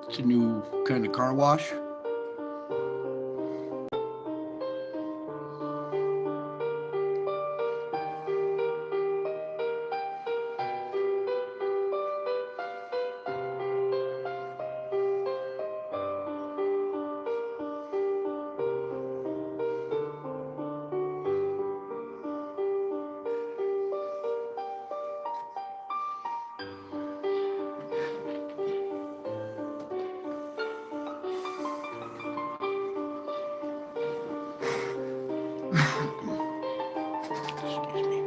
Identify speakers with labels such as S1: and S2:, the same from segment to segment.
S1: It's a new kind of car wash. Excuse me.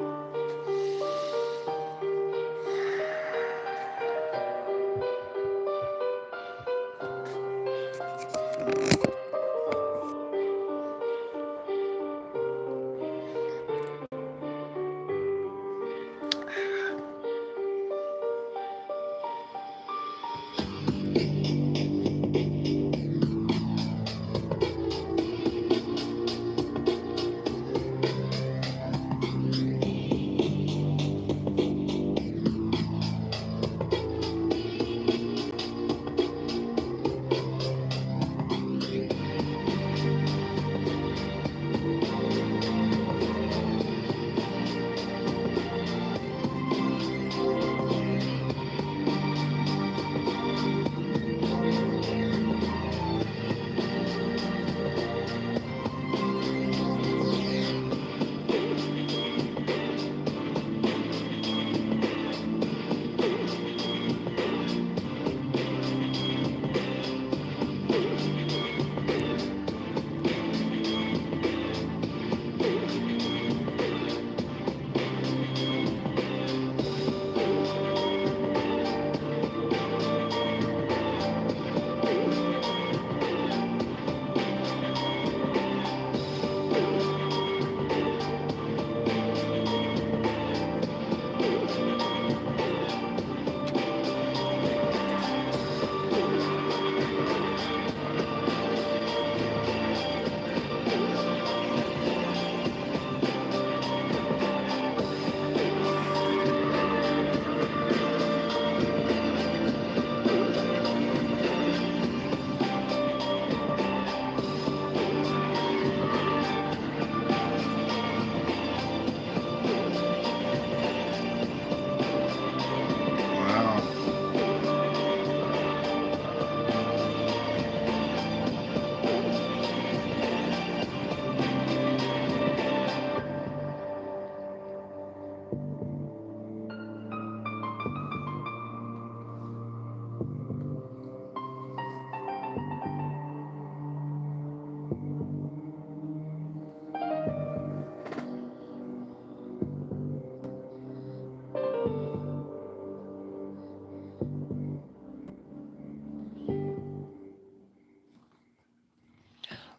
S1: Wow.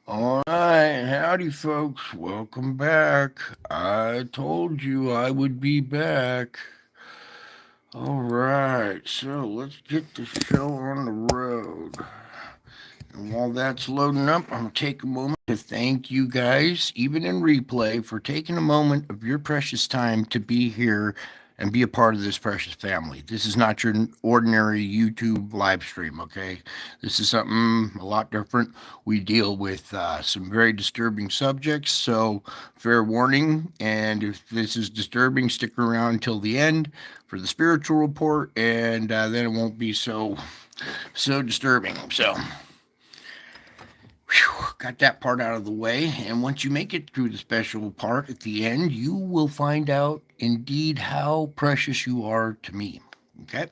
S1: All right, howdy, folks. Welcome back. I told you I would be back. All right, so let's get the show on the road. And while that's loading up, I'm going to take a moment to thank you guys, even in replay, for taking a moment of your precious time to be here and be a part of this precious family. This is not your ordinary YouTube live stream, okay? This is something a lot different. We deal with some very disturbing subjects, so fair warning. And if this is disturbing, stick around until the end for the spiritual report, and then it won't be so disturbing. So got that part out of the way. And once you make it through the special part at the end, you will find out indeed how precious you are to me. Okay?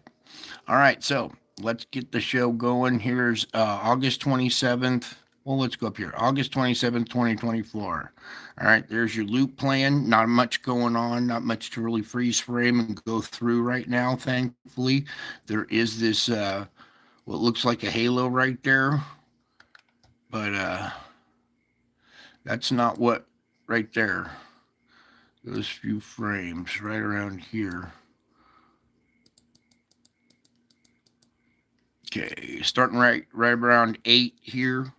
S1: All right, so let's get the show going. Here's August 27th. Well, let's go up here. August 27th, 2024. All right, there's your loop plan. Not much going on, not much to really freeze frame and go through right now, thankfully. There is this, what looks like a halo right there, but that's not what right there. Those few frames right around here. Okay, starting right around 8 here.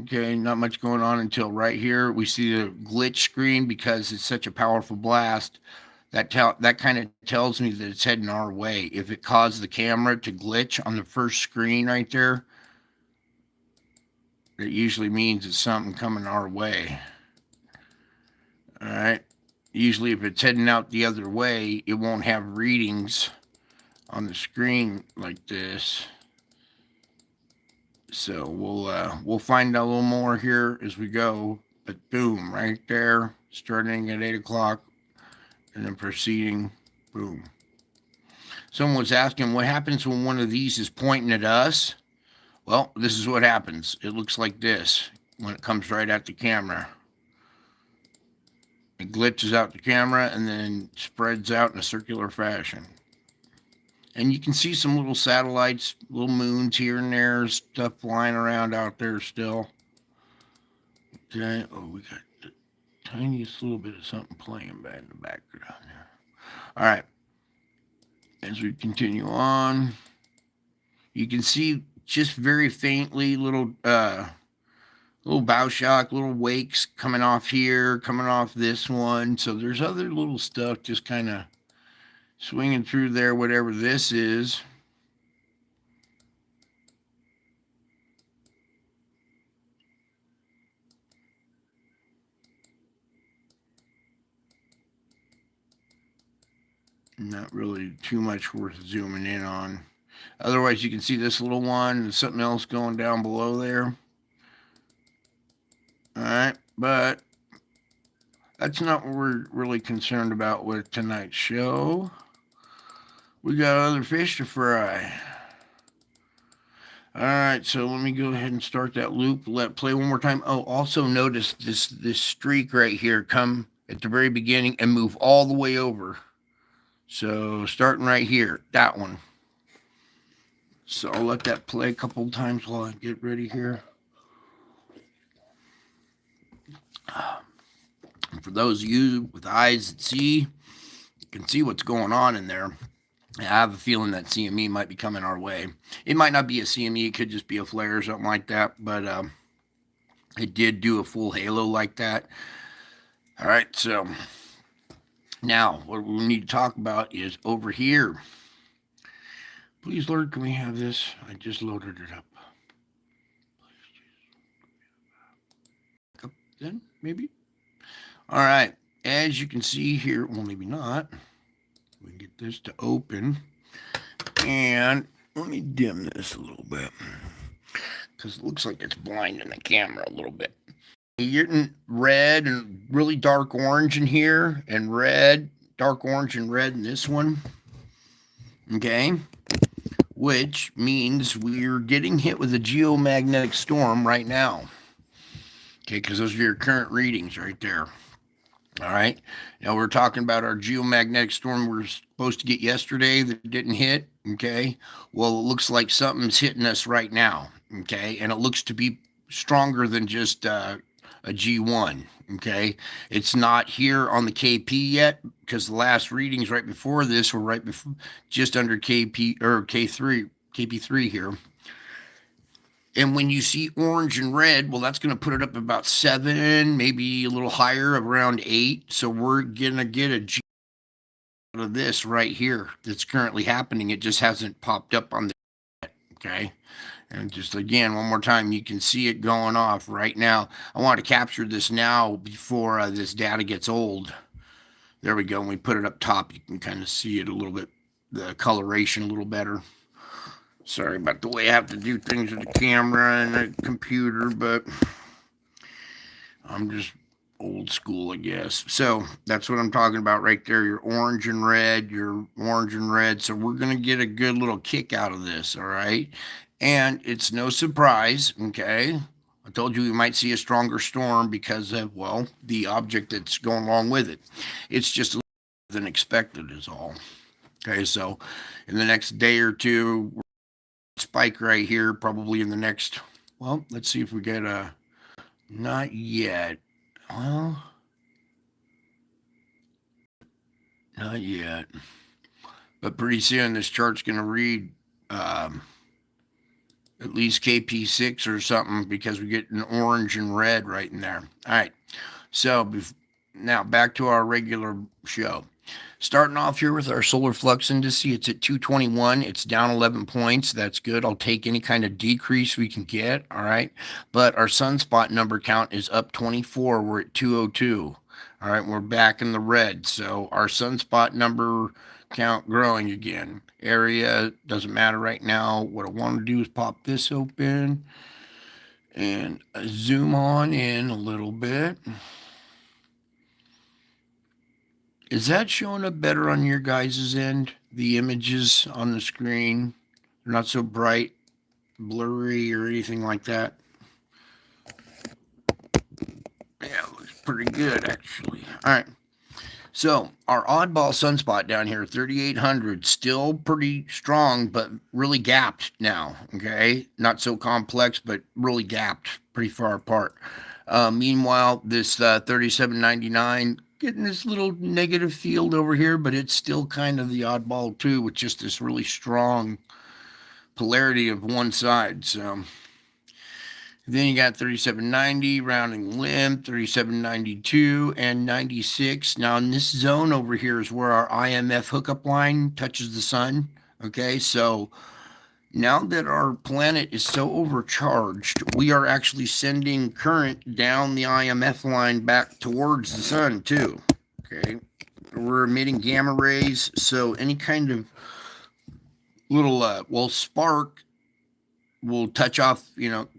S1: Okay, not much going on until right here. We see the glitch screen because it's such a powerful blast. That kind of tells me that it's heading our way. If it caused the camera to glitch on the first screen right there, It usually means it's something coming our way. All right. Usually, if it's heading out the other way, it won't have readings on the screen like this. So we'll find out a little more here as we go. But boom, right there, starting at 8 o'clock, and then proceeding. Boom. Someone was asking what happens when one of these is pointing at us. Well, this is what happens. It looks like this when it comes right at the camera. It glitches out the camera and then spreads out in a circular fashion. And you can see some little satellites, little moons here and there, stuff flying around out there still. Okay. Oh, we got the tiniest little bit of something playing back in the background there. All right. As we continue on, you can see just very faintly little bow shock, little wakes coming off here, coming off this one. So there's other little stuff just kind of swinging through there, whatever this is. Not really too much worth zooming in on. Otherwise, you can see this little one and something else going down below there. All right, but that's not what we're really concerned about with tonight's show. We got other fish to fry. All right, so let me go ahead and start that loop. Let it play one more time. Oh, also notice this streak right here come at the very beginning and move all the way over. So starting right here, that one. So I'll let that play a couple times while I get ready here. And for those of you with eyes that see, you can see what's going on in there. I have a feeling that CME might be coming our way. It might not be a CME, it could just be a flare or something like that, but it did do a full halo like that. All right, so now what we need to talk about is over here. Please, Lord, can we have this? I just loaded it up. Up then, maybe? All right, as you can see here, well, maybe not. We can get this to open. And let me dim this a little bit because it looks like it's blinding the camera a little bit. You're getting red and really dark orange in here, and red, dark orange and red in this one. Okay, which means we're getting hit with a geomagnetic storm right now. Okay, because those are your current readings right there. All right. Now we're talking about our geomagnetic storm we were supposed to get yesterday that didn't hit. Okay. Well, it looks like something's hitting us right now. Okay. And it looks to be stronger than just a G1. Okay. It's not here on the KP yet because the last readings right before this were right before just under KP or K3, KP3 here. And when you see orange and red, well, that's going to put it up about 7, maybe a little higher, around 8. So we're going to get a G out of this right here that's currently happening. It just hasn't popped up on the okay. And just again, one more time, you can see it going off right now. I want to capture this now before this data gets old. There we go. When we put it up top, you can kind of see it a little bit, the coloration a little better. Sorry about the way I have to do things with the camera and the computer, but I'm just old school, I guess. So that's what I'm talking about right there. Your orange and red, your orange and red. So we're going to get a good little kick out of this, all right? And it's no surprise, okay? I told you we might see a stronger storm because of, well, the object that's going along with it. It's just a little better than expected is all. Okay, so in the next day or two, spike right here, probably in the next, well, let's see if we get a, not yet. Well, not yet. But pretty soon this chart's going to read at least KP6 or something because we get an orange and red right in there. All right. So now back to our regular show. Starting off here with our solar flux index, it's at 221. It's down 11 points. That's good. I'll take any kind of decrease we can get. All right. But our sunspot number count is up 24. We're at 202. All right. We're back in the red. So our sunspot number count growing again. Area doesn't matter right now. What I want to do is pop this open and zoom on in a little bit. Is that showing up better on your guys' end? The images on the screen, they're not so bright, blurry, or anything like that. Yeah, it looks pretty good actually. All right. So our oddball sunspot down here, 3,800, still pretty strong, but really gapped now. Okay, not so complex, but really gapped, pretty far apart. Meanwhile, this 3,799 getting this little negative field over here, but it's still kind of the oddball too, with just this really strong polarity of one side. So then you got 3790, rounding limb, 3792, and 96. Now, in this zone over here is where our IMF hookup line touches the sun. Okay, so now that our planet is so overcharged, we are actually sending current down the IMF line back towards the sun, too. Okay, we're emitting gamma rays, so any kind of little, spark will touch off,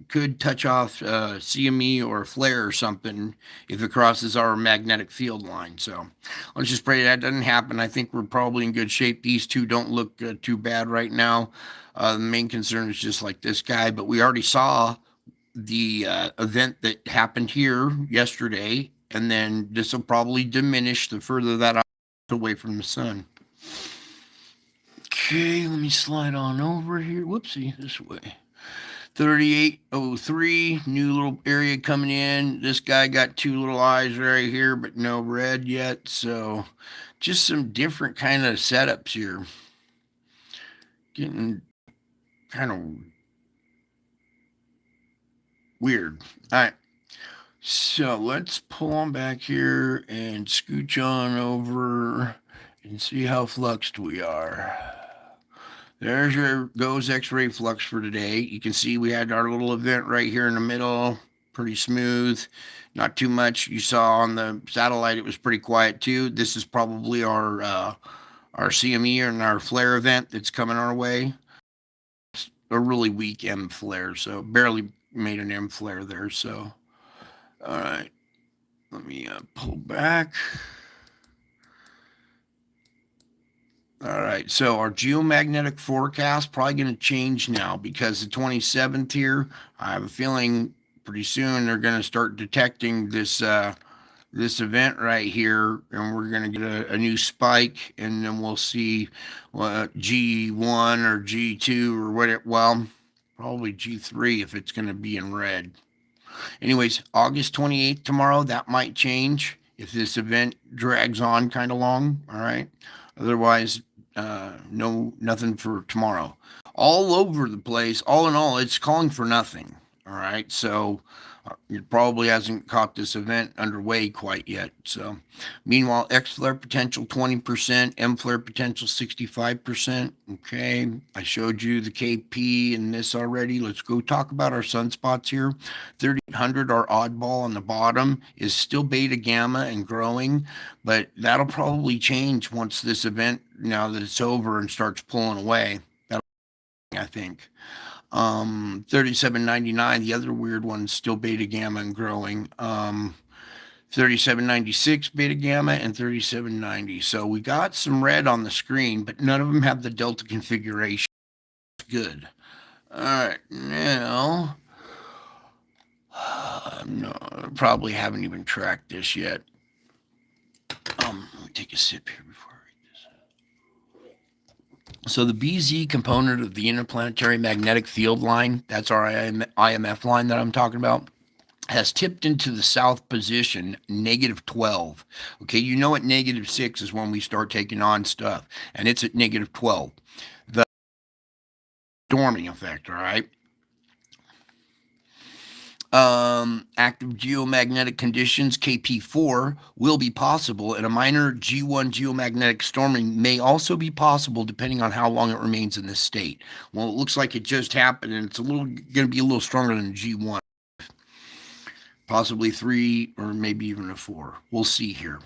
S1: could touch off CME or flare or something if it crosses our magnetic field line. So let's just pray that doesn't happen. I think we're probably in good shape. These two don't look too bad right now. The main concern is just like this guy, but we already saw the event that happened here yesterday, and then this will probably diminish the further that away from the sun. Okay, let me slide on over here. Whoopsie, this way. 3803, new little area coming in. This guy got two little eyes right here, but no red yet. So just some different kind of setups here. Getting kind of weird. All right. So let's pull on back here and scooch on over and see how fluxed we are. There's your goes X-ray flux for today. You can see we had our little event right here in the middle, pretty smooth, not too much. You saw on the satellite it was pretty quiet too. This is probably our CME and our flare event that's coming our way. It's a really weak M flare, so barely made an M flare there. So, all right, let me pull back. All right, so our geomagnetic forecast probably going to change now because the 27th here, I have a feeling pretty soon they're going to start detecting this this event right here, and we're going to get a new spike, and then we'll see G1 or G2 or what it, well, probably G3 if it's going to be in red. Anyways, August 28th tomorrow, that might change if this event drags on kind of long. All right. Otherwise, nothing for tomorrow. All over the place. All in all, it's calling for nothing. All right. So it probably hasn't caught this event underway quite yet. So, meanwhile, X flare potential 20%, M flare potential 65%. Okay, I showed you the KP in this already. Let's go talk about our sunspots here. 3,800, our oddball on the bottom, is still beta gamma and growing, but that'll probably change once this event, now that it's over and starts pulling away. That'll, I think. 3799, the other weird one, still beta gamma and growing. 3796 beta gamma and 3790. So we got some red on the screen, but none of them have the delta configuration. Good. All right, now no, probably haven't even tracked this yet. Let me take a sip here before I read this. So the BZ component of the interplanetary magnetic field line, that's our IMF line that I'm talking about, has tipped into the south position, -12. Okay, you know at -6 is when we start taking on stuff, and it's at -12. The storming effect, all right? Active geomagnetic conditions, KP4, will be possible, and a minor G1 geomagnetic storming may also be possible depending on how long it remains in this state. Well, it looks like it just happened, and it's going to be a little stronger than G1, possibly 3 or maybe even a 4. We'll see here.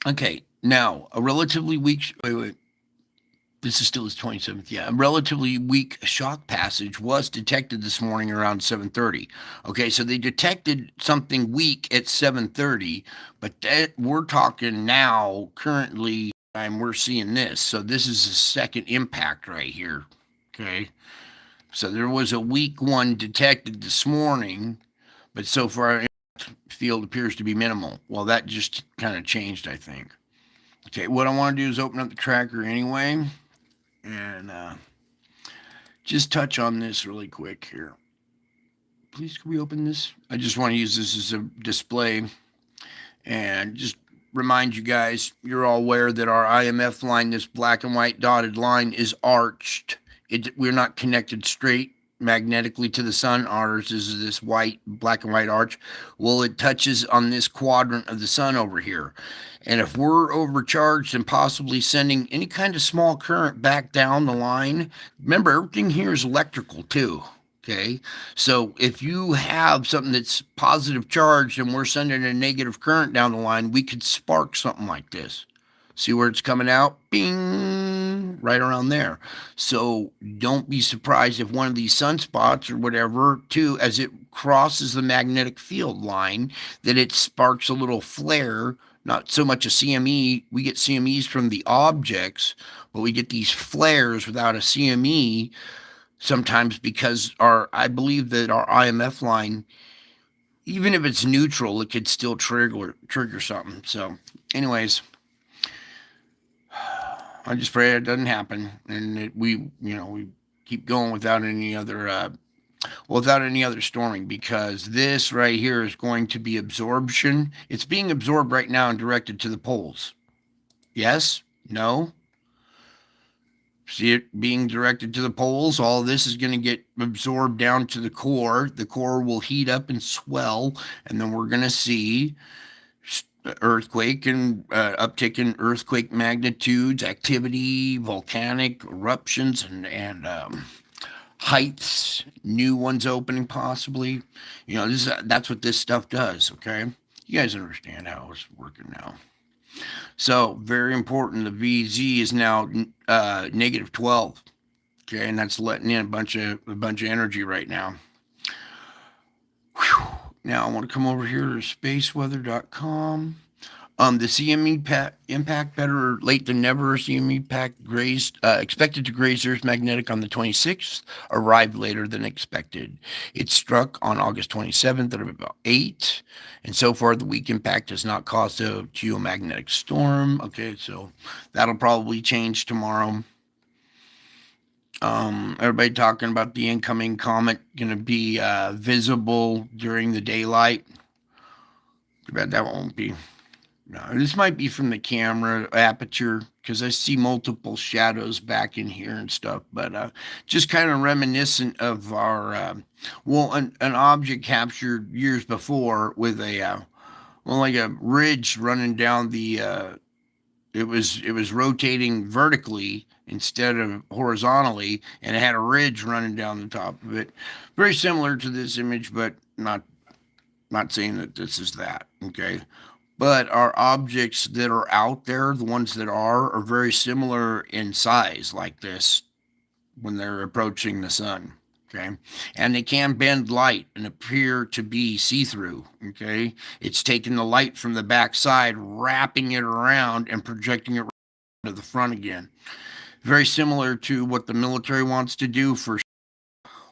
S1: Okay, now a relatively weak. Wait. This is still his 27th. Yeah, a relatively weak shock passage was detected this morning around 7:30. Okay, so they detected something weak at 7:30, but we're talking now currently time we're seeing this. So this is the second impact right here. Okay. So there was a weak one detected this morning, but so far field appears to be minimal. Well, that just kind of changed, I think. Okay, what I want to do is open up the tracker anyway and just touch on this really quick here. Please, can we open this? I just want to use this as a display and just remind you guys, you're all aware that our IMF line, this black and white dotted line, is arched. We're not connected straight magnetically to the sun. Ours is this white, black and white arch. Well, it touches on this quadrant of the sun over here. And if we're overcharged and possibly sending any kind of small current back down the line, remember, everything here is electrical too. Okay, so if you have something that's positive charged and we're sending a negative current down the line, we could spark something like this. See where it's coming out? Bing! Right around there. So don't be surprised if one of these sunspots or whatever, too, as it crosses the magnetic field line, that it sparks a little flare. Not so much a CME. We get CMEs from the objects, but we get these flares without a CME sometimes because I believe that our IMF line, even if it's neutral, it could still trigger something. So, anyways, I just pray it doesn't happen, and we keep going without any other storming, because this right here is going to be absorption. It's being absorbed right now and directed to the poles. Yes? No? See it being directed to the poles. All of this is going to get absorbed down to the core. The core will heat up and swell, and then we're going to see earthquake and uptick in earthquake magnitudes, activity, volcanic eruptions, and heights, new ones opening possibly. That's what this stuff does. Okay, you guys understand how it's working now. So very important. The VZ is now negative 12. Okay, and that's letting in a bunch of energy right now. Whew. Now I want to come over here to spaceweather.com. The CME impact, better late than never. CME impact expected to graze Earth's magnetic on the 26th, arrived later than expected. It struck on August 27th at about 8, and so far the weak impact has not caused a geomagnetic storm. Okay, so that'll probably change tomorrow. Everybody talking about the incoming comet going to be visible during the daylight. Too bad that won't be. No, this might be from the camera aperture because I see multiple shadows back in here and stuff, but just kind of reminiscent of our, an object captured years before with like a ridge running down the, it was rotating vertically instead of horizontally, and it had a ridge running down the top of it. Very similar to this image, but not saying that this is that, okay? But our objects that are out there, the ones that are very similar in size like this when they're approaching the sun, okay? And they can bend light and appear to be see-through, okay? It's taking the light from the backside, wrapping it around and projecting it to the front again. Very similar to what the military wants to do for,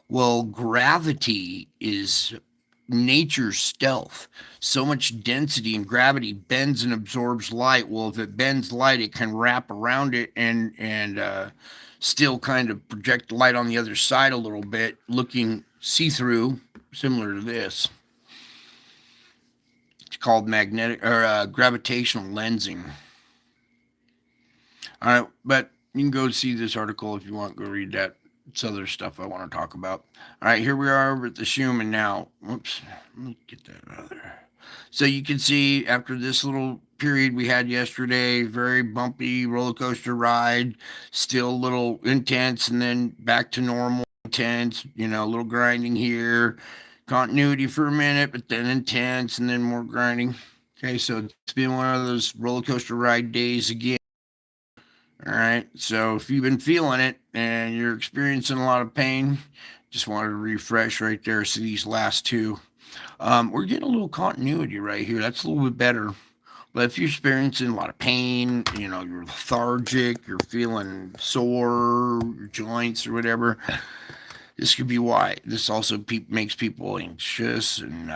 S1: well, gravity is nature's stealth. So much density and gravity bends and absorbs light. Well, if it bends light, it can wrap around it and still kind of project light on the other side a little bit, looking see-through, similar to this. It's called magnetic or gravitational lensing. All right, but you can go see this article if you want. Go read that It's other stuff I want to talk about. All right, here we are over at the Schumann now. Whoops, let me get that out of there. So you can see after this little period we had yesterday, very bumpy roller coaster ride, still a little intense, and then back to normal intense. A little grinding here, continuity for a minute, but then intense, and then more grinding. Okay, so it's been one of those roller coaster ride days again. All right. So if you've been feeling it and you're experiencing a lot of pain, just wanted to refresh right there. See these last two. We're getting a little continuity right here. That's a little bit better. But if you're experiencing a lot of pain, you're lethargic, you're feeling sore, your joints or whatever, this could be why. This also makes people anxious and,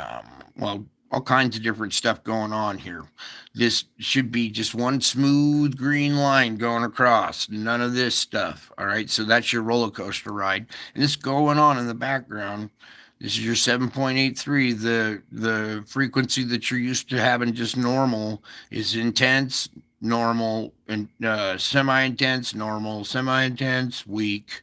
S1: well, all kinds of different stuff going on here. This should be just one smooth green line going across, none of this stuff. All right, so that's your roller coaster ride, and this going on in the background. This is your 7.83. The frequency that you're used to having just normal is intense, normal, and semi-intense, normal, semi-intense, weak,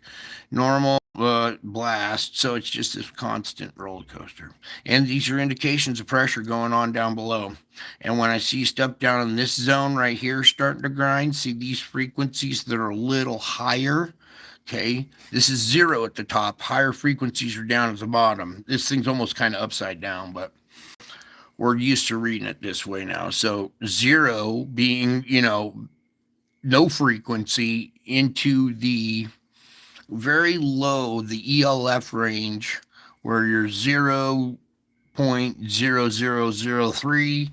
S1: normal, blast. So it's just this constant roller coaster. And these are indications of pressure going on down below. And when I see stuff down in this zone right here starting to grind, see these frequencies that are a little higher. Okay, this is zero at the top. Higher frequencies are down at the bottom. This thing's almost kind of upside down, but we're used to reading it this way now. So zero being, no frequency into the very low, the ELF range, where you're 0.0003,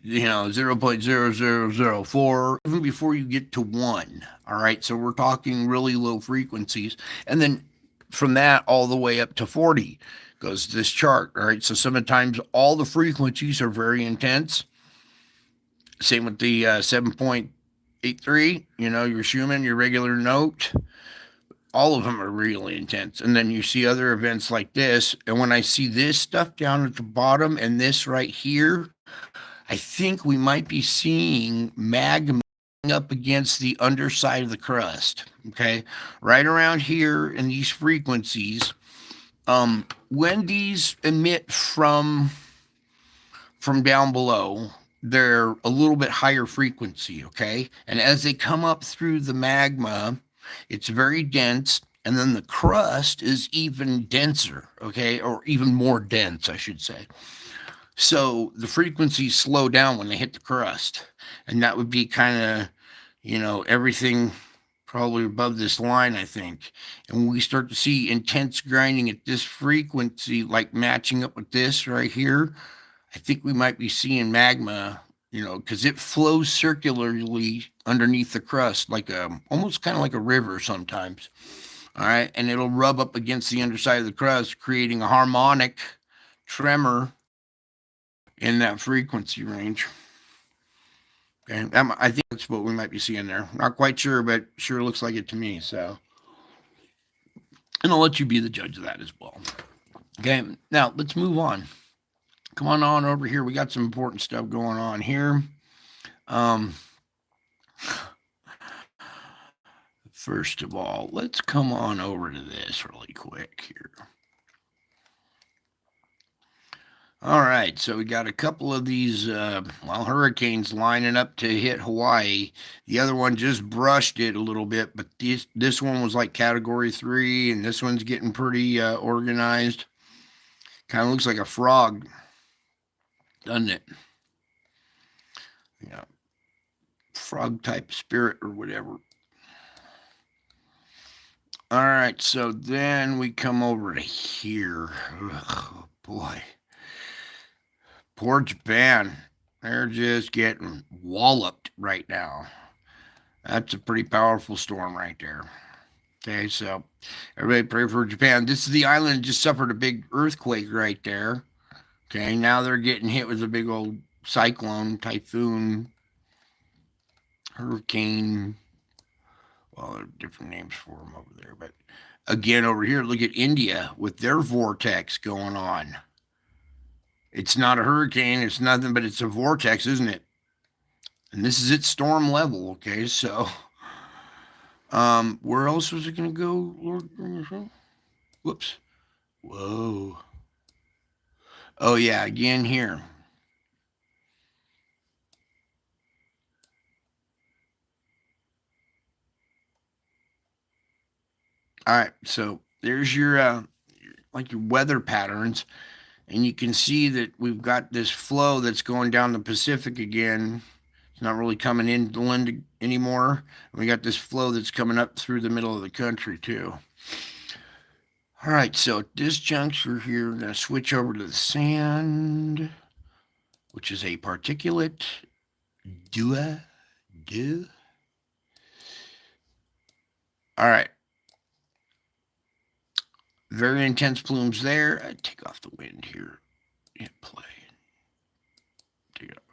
S1: 0.0004, even before you get to 1. All right, so we're talking really low frequencies. And then from that all the way up to 40 goes this chart. All right, so sometimes all the frequencies are very intense. Same with the 7.83, your Schumann, your regular note. All of them are really intense. And then you see other events like this. And when I see this stuff down at the bottom and this right here, I think we might be seeing magma up against the underside of the crust. Okay. Right around here in these frequencies. When these emit from down below, they're a little bit higher frequency. Okay. And as they come up through the magma, it's very dense, and then the crust is even denser, okay, or even more dense, I should say. So the frequencies slow down when they hit the crust, and that would be kind of, everything probably above this line, I think. And when we start to see intense grinding at this frequency, like matching up with this right here, I think we might be seeing magma, because it flows circularly underneath the crust, like almost kind of like a river sometimes. All right, and it'll rub up against the underside of the crust, creating a harmonic tremor in that frequency range. Okay, I think that's what we might be seeing there. Not quite sure, but sure looks like it to me. So, and I'll let you be the judge of that as well. Okay, now let's move on. Come on over here. We got some important stuff going on here. First of all, let's come on over to this really quick here. All right, so we got a couple of these hurricanes lining up to hit Hawaii. The other one just brushed it a little bit, but this one was like Category 3, and this one's getting pretty organized. Kind of looks like a frog, doesn't it? Yeah, frog type spirit or whatever. All right, so then we come over to here. Oh, boy. Poor Japan. They're just getting walloped right now. That's a pretty powerful storm right there. Okay, so everybody pray for Japan. This is the island that just suffered a big earthquake right there. Okay, now they're getting hit with a big old cyclone, typhoon, hurricane. Well, there are different names for them over there. But again, over here, look at India with their vortex going on. It's not a hurricane. It's nothing, but it's a vortex, isn't it? And this is its storm level, okay? So Where else was it going to go, Lord? Whoops. Whoa. Oh, yeah, again here. All right, so there's your like your weather patterns, and you can see that we've got this flow that's going down the Pacific again. It's not really coming inland anymore. We got this flow that's coming up through the middle of the country too. All right, so at this juncture here, we're going to switch over to the sand, which is a particulate. Do. All right, very intense plumes there. I take off the wind here. Hit play. Take it off.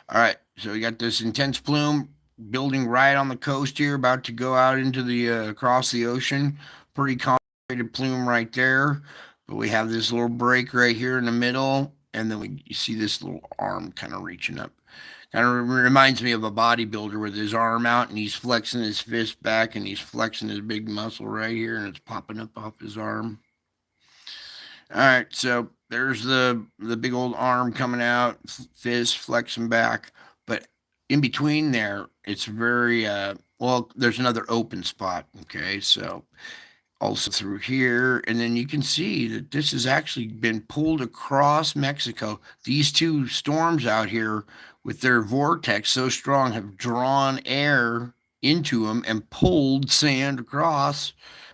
S1: All right, so we got this intense plume building right on the coast here, about to go out into the across the ocean. Pretty concentrated plume right there. But we have this little break right here in the middle, and then you see this little arm kind of reaching up. Kind of reminds me of a bodybuilder with his arm out and he's flexing his fist back and he's flexing his big muscle right here and it's popping up off his arm. All right, so there's the big old arm coming out, fist flexing back, but in between there, it's very well. There's another open spot. Okay, so also through here, and then you can see that this has actually been pulled across Mexico. These two storms out here, with their vortex so strong, have drawn air into them and pulled sand across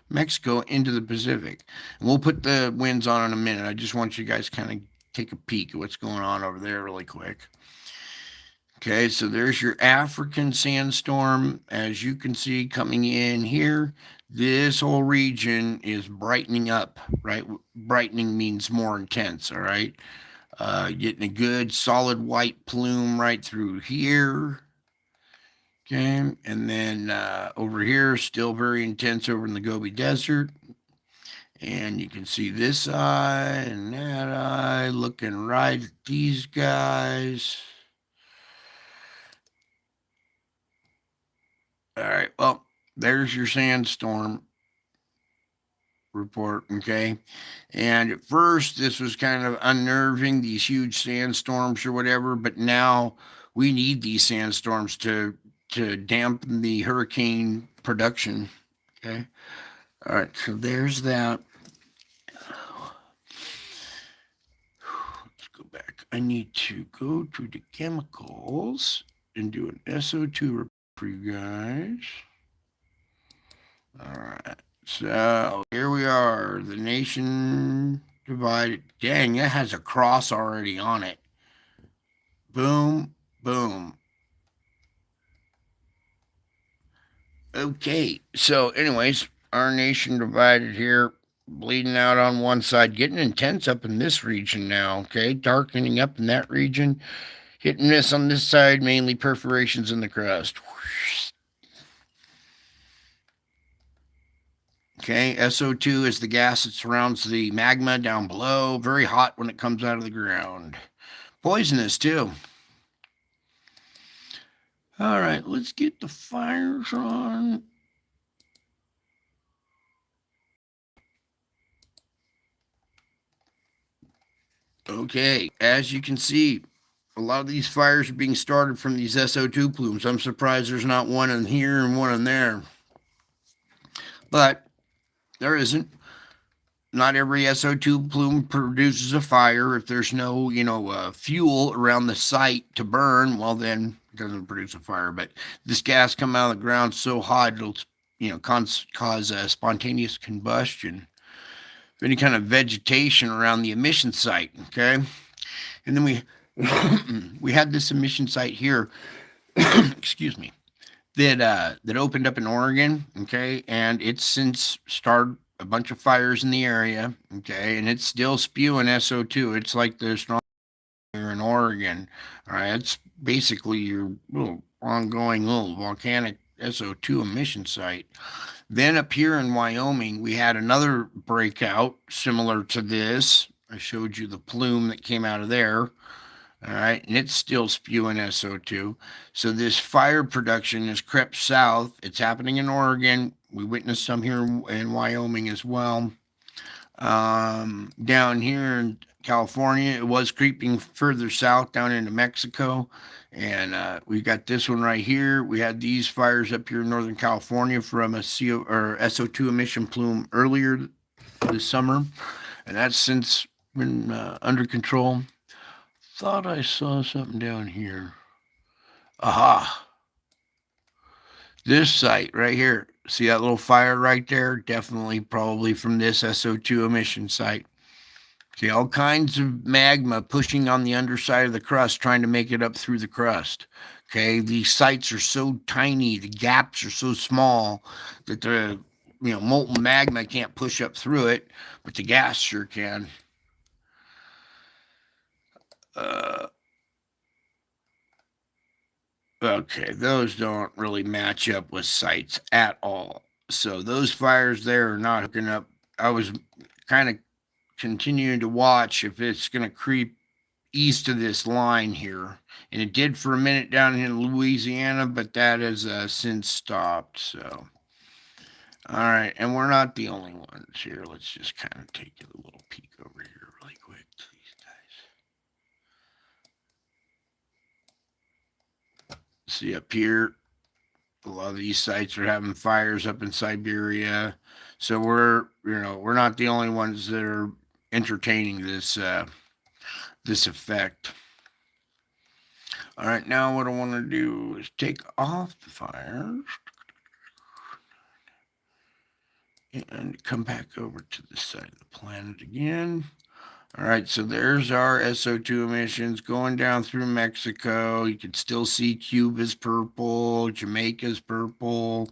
S1: Mexico into the Pacific. And we'll put the winds on in a minute. I just want you guys to kind of take a peek at what's going on over there really quick. Okay, so there's your African sandstorm. As you can see coming in here, this whole region is brightening up, right? Brightening means more intense, all right? Getting a good solid white plume right through here. Okay, and then over here, still very intense over in the Gobi Desert. And you can see this eye and that eye looking right at these guys. All right, well, there's your sandstorm report, okay? And at first, this was kind of unnerving, these huge sandstorms or whatever, but now we need these sandstorms to dampen the hurricane production, okay? All right, so there's that. Let's go back. I need to go to the chemicals and do an SO2 report for you guys. All right. So here we are, the nation divided. Dang, that has a cross already on it. Boom, boom. Okay, so, anyways, our nation divided here, bleeding out on one side, getting intense up in this region now, okay? Darkening up in that region, hit and miss on this side, mainly perforations in the crust. Okay, SO2 is the gas that surrounds the magma down below. Very hot when it comes out of the ground. Poisonous, too. All right, let's get the fires on. Okay, as you can see, a lot of these fires are being started from these SO2 plumes. I'm surprised there's not one in here and one in there. But there isn't. Not every SO2 plume produces a fire. If there's no, fuel around the site to burn, well, then it doesn't produce a fire. But this gas coming out of the ground so hot, it'll, cause spontaneous combustion of any kind of vegetation around the emission site. Okay, and then we we had this emission site here. Excuse me. That opened up in Oregon, okay, and it's since started a bunch of fires in the area, okay, and it's still spewing SO2. It's like the strong here in Oregon, all right. It's basically your little ongoing little volcanic SO2 emission site. Then up here in Wyoming, we had another breakout similar to this. I showed you the plume that came out of there. All right, and it's still spewing SO2. So this fire production has crept south. It's happening in Oregon. We witnessed some here in Wyoming as well. Down here in California, it was creeping further south down into Mexico. And we got this one right here. We had these fires up here in Northern California from a CO or SO2 emission plume earlier this summer, and that's since been under control. Thought I saw something down here. Aha! This site right here. See that little fire right there? Definitely, probably from this SO2 emission site. See all kinds of magma pushing on the underside of the crust, trying to make it up through the crust. Okay, these sites are so tiny, the gaps are so small that the molten magma can't push up through it, but the gas sure can. Uh, okay, those don't really match up with sites at all. So those fires there are not hooking up. I was kind of continuing to watch if it's going to creep east of this line here. And it did for a minute down in Louisiana, but that has since stopped. So, all right. And we're not the only ones here. Let's just kind of take a little peek over here really quick to these guys. See up here, a lot of these sites are having fires up in Siberia. So we're not the only ones that are entertaining this effect. All right, now what I want to do is take off the fires and come back over to the side of the planet again. All right, so there's our SO2 emissions going down through Mexico. You can still see Cuba's purple, Jamaica's purple,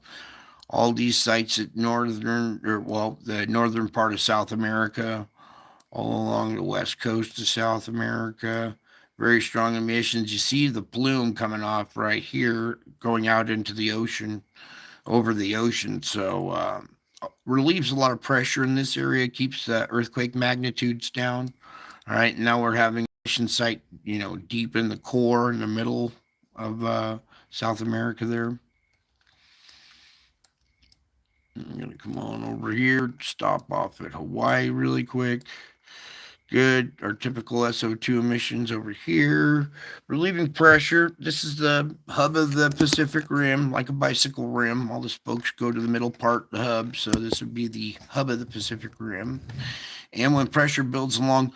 S1: all these sites at the northern part of South America, all along the west coast of South America. Very strong emissions. You see the plume coming off right here, going out into the ocean, over the ocean. So relieves a lot of pressure in this area, keeps the earthquake magnitudes down. All right, now we're having a mission site, deep in the core, in the middle of South America there. I'm going to come on over here, stop off at Hawaii really quick. Good. Our typical SO2 emissions over here. Relieving pressure. This is the hub of the Pacific Rim, like a bicycle rim. All the spokes go to the middle part of the hub. So this would be the hub of the Pacific Rim. And when pressure builds along,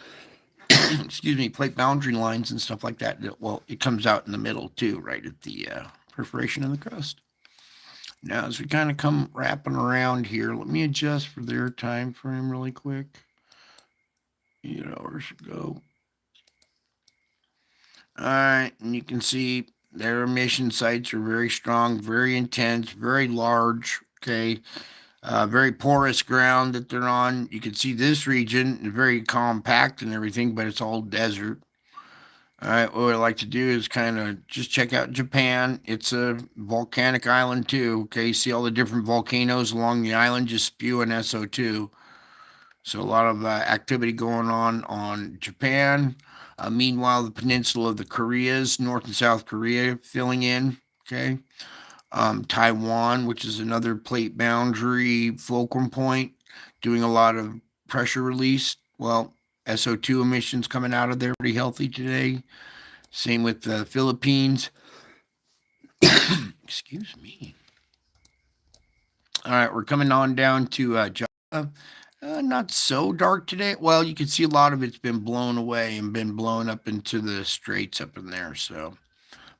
S1: excuse me, plate boundary lines and stuff like that, it comes out in the middle too, right at the perforation in the crust. Now, as we kind of come wrapping around here, let me adjust for their time frame really quick. 8 hours ago. All right, and you can see their emission sites are very strong, very intense, very large. Okay, very porous ground that they're on. You can see this region is very compact and everything, but it's all desert. All right, what I like to do is kind of just check out Japan. It's a volcanic island too. Okay, you see all the different volcanoes along the island just spewing SO2. So a lot of activity going on Japan. Meanwhile, the peninsula of the Koreas, North and South Korea, filling in. Okay. Taiwan, which is another plate boundary fulcrum point, doing a lot of pressure release. Well, SO2 emissions coming out of there pretty healthy today. Same with the Philippines. Excuse me. All right, we're coming on down to Java. Not so dark today. Well, you can see a lot of it's been blown away and been blown up into the straits up in there. So,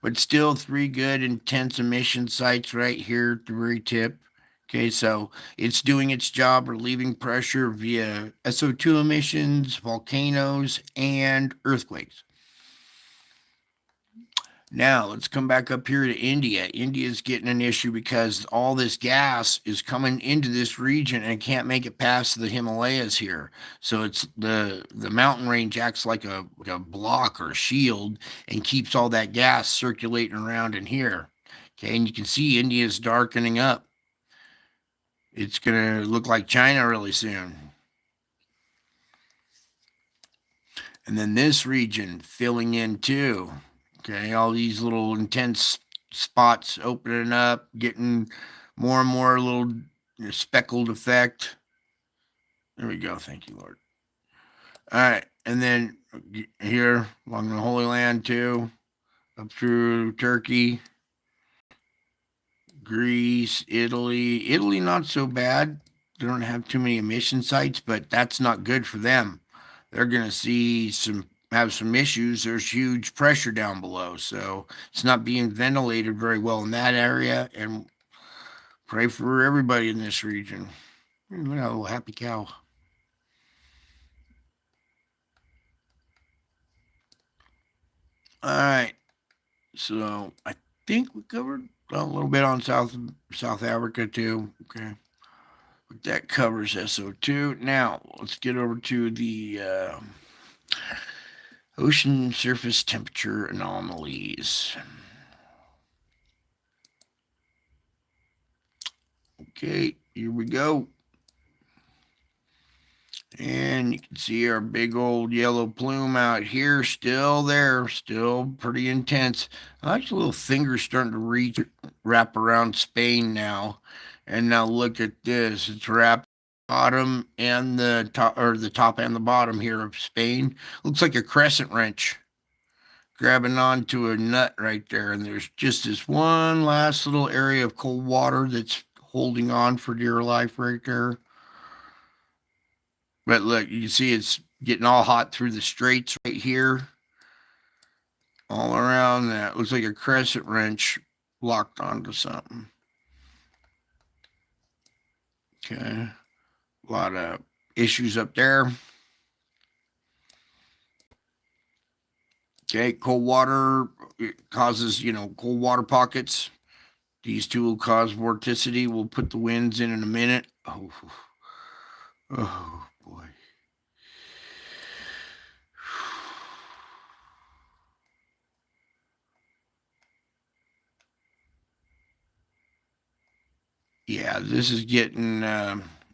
S1: but still 3 good intense emission sites right here at the very tip. Okay, so it's doing its job relieving pressure via SO2 emissions, volcanoes, and earthquakes. Now, let's come back up here to India. India's getting an issue because all this gas is coming into this region and can't make it past the Himalayas here. So it's the mountain range acts like a block or a shield and keeps all that gas circulating around in here. Okay, and you can see India's darkening up. It's going to look like China really soon. And then this region filling in too. Okay, all these little intense spots opening up, getting more and more little, speckled effect. There we go. Thank you, Lord. All right, and then here along the Holy Land too, up through Turkey, Greece, Italy. Italy not so bad. They don't have too many emission sites, but that's not good for them. They're going to have some issues. There's huge pressure down below, so it's not being ventilated very well in that area. And pray for everybody in this region. Look at that little happy cow. All right, so I think we covered a little bit on South Africa too. Okay, but that covers SO2. Now let's get over to the ocean surface temperature anomalies. Okay, here we go. And you can see our big old yellow plume out here, still there, still pretty intense. I like the little fingers starting to wrap around Spain now. And now look at this. It's wrapped bottom and the top, or the top and the bottom here of Spain. Looks like a crescent wrench grabbing onto a nut right there. And there's just this one last little area of cold water that's holding on for dear life right there. But look, you can see it's getting all hot through the straits right here, all around that. Looks like a crescent wrench locked onto something. Okay, a lot of issues up there. Okay, cold water causes, cold water pockets. These two will cause vorticity. We'll put the winds in a minute. Oh boy. Yeah, this is getting,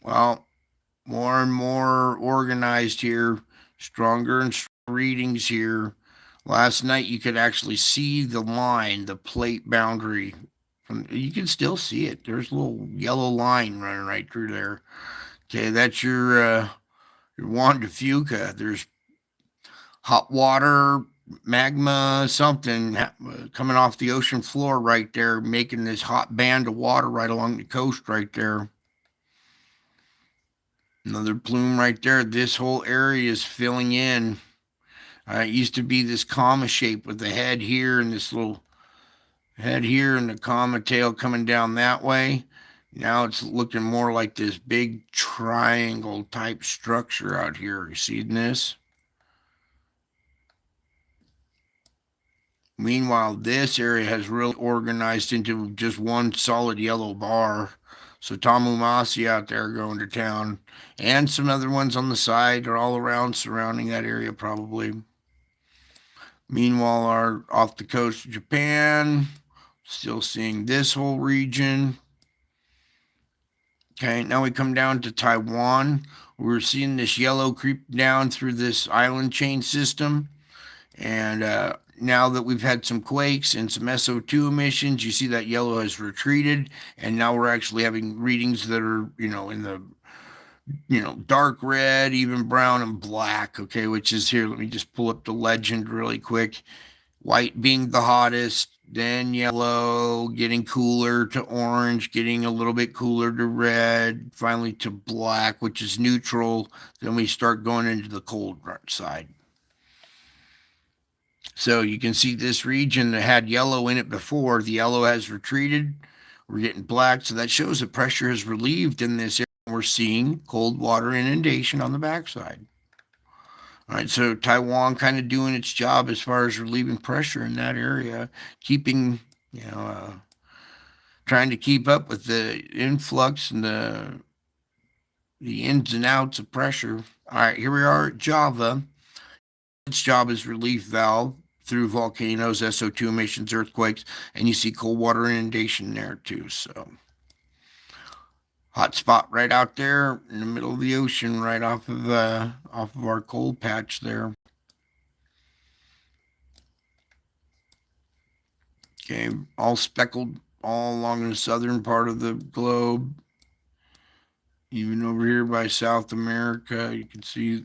S1: well, more and more organized here, stronger and stronger readings here. Last night you could actually see the line, the plate boundary. You can still see it. There's a little yellow line running right through there. Okay, that's your Juan de Fuca. There's hot water, magma, something coming off the ocean floor right there, making this hot band of water right along the coast right there. Another plume right there. This whole area is filling in. It used to be this comma shape with the head here and this little head here and the comma tail coming down that way. Now it's looking more like this big triangle type structure out here. You see this? Meanwhile, this area has really organized into just one solid yellow bar. So Tamumasi out there going to town, and some other ones on the side are all around surrounding that area probably. Meanwhile, our off the coast of Japan, still seeing this whole region. Okay, now we come down to Taiwan. We're seeing this yellow creep down through this island chain system. And now that we've had some quakes and some SO2 emissions, you see that yellow has retreated. And now we're actually having readings that are, in the, dark red, even brown and black. Okay, which is here. Let me just pull up the legend really quick. White being the hottest, then yellow, getting cooler to orange, getting a little bit cooler to red, finally to black, which is neutral. Then we start going into the cold side. So you can see this region that had yellow in it before, the yellow has retreated. We're getting black, so that shows the pressure is relieved in this area. We're seeing cold water inundation on the backside. All right, so Taiwan kind of doing its job as far as relieving pressure in that area, keeping, trying to keep up with the influx and the ins and outs of pressure. All right, here we are at Java. Its job is relief valve through volcanoes, SO2 emissions, earthquakes, and you see cold water inundation there too. So hot spot right out there in the middle of the ocean, right off of our cold patch there. Okay, all speckled all along the southern part of the globe. Even over here by South America, you can see.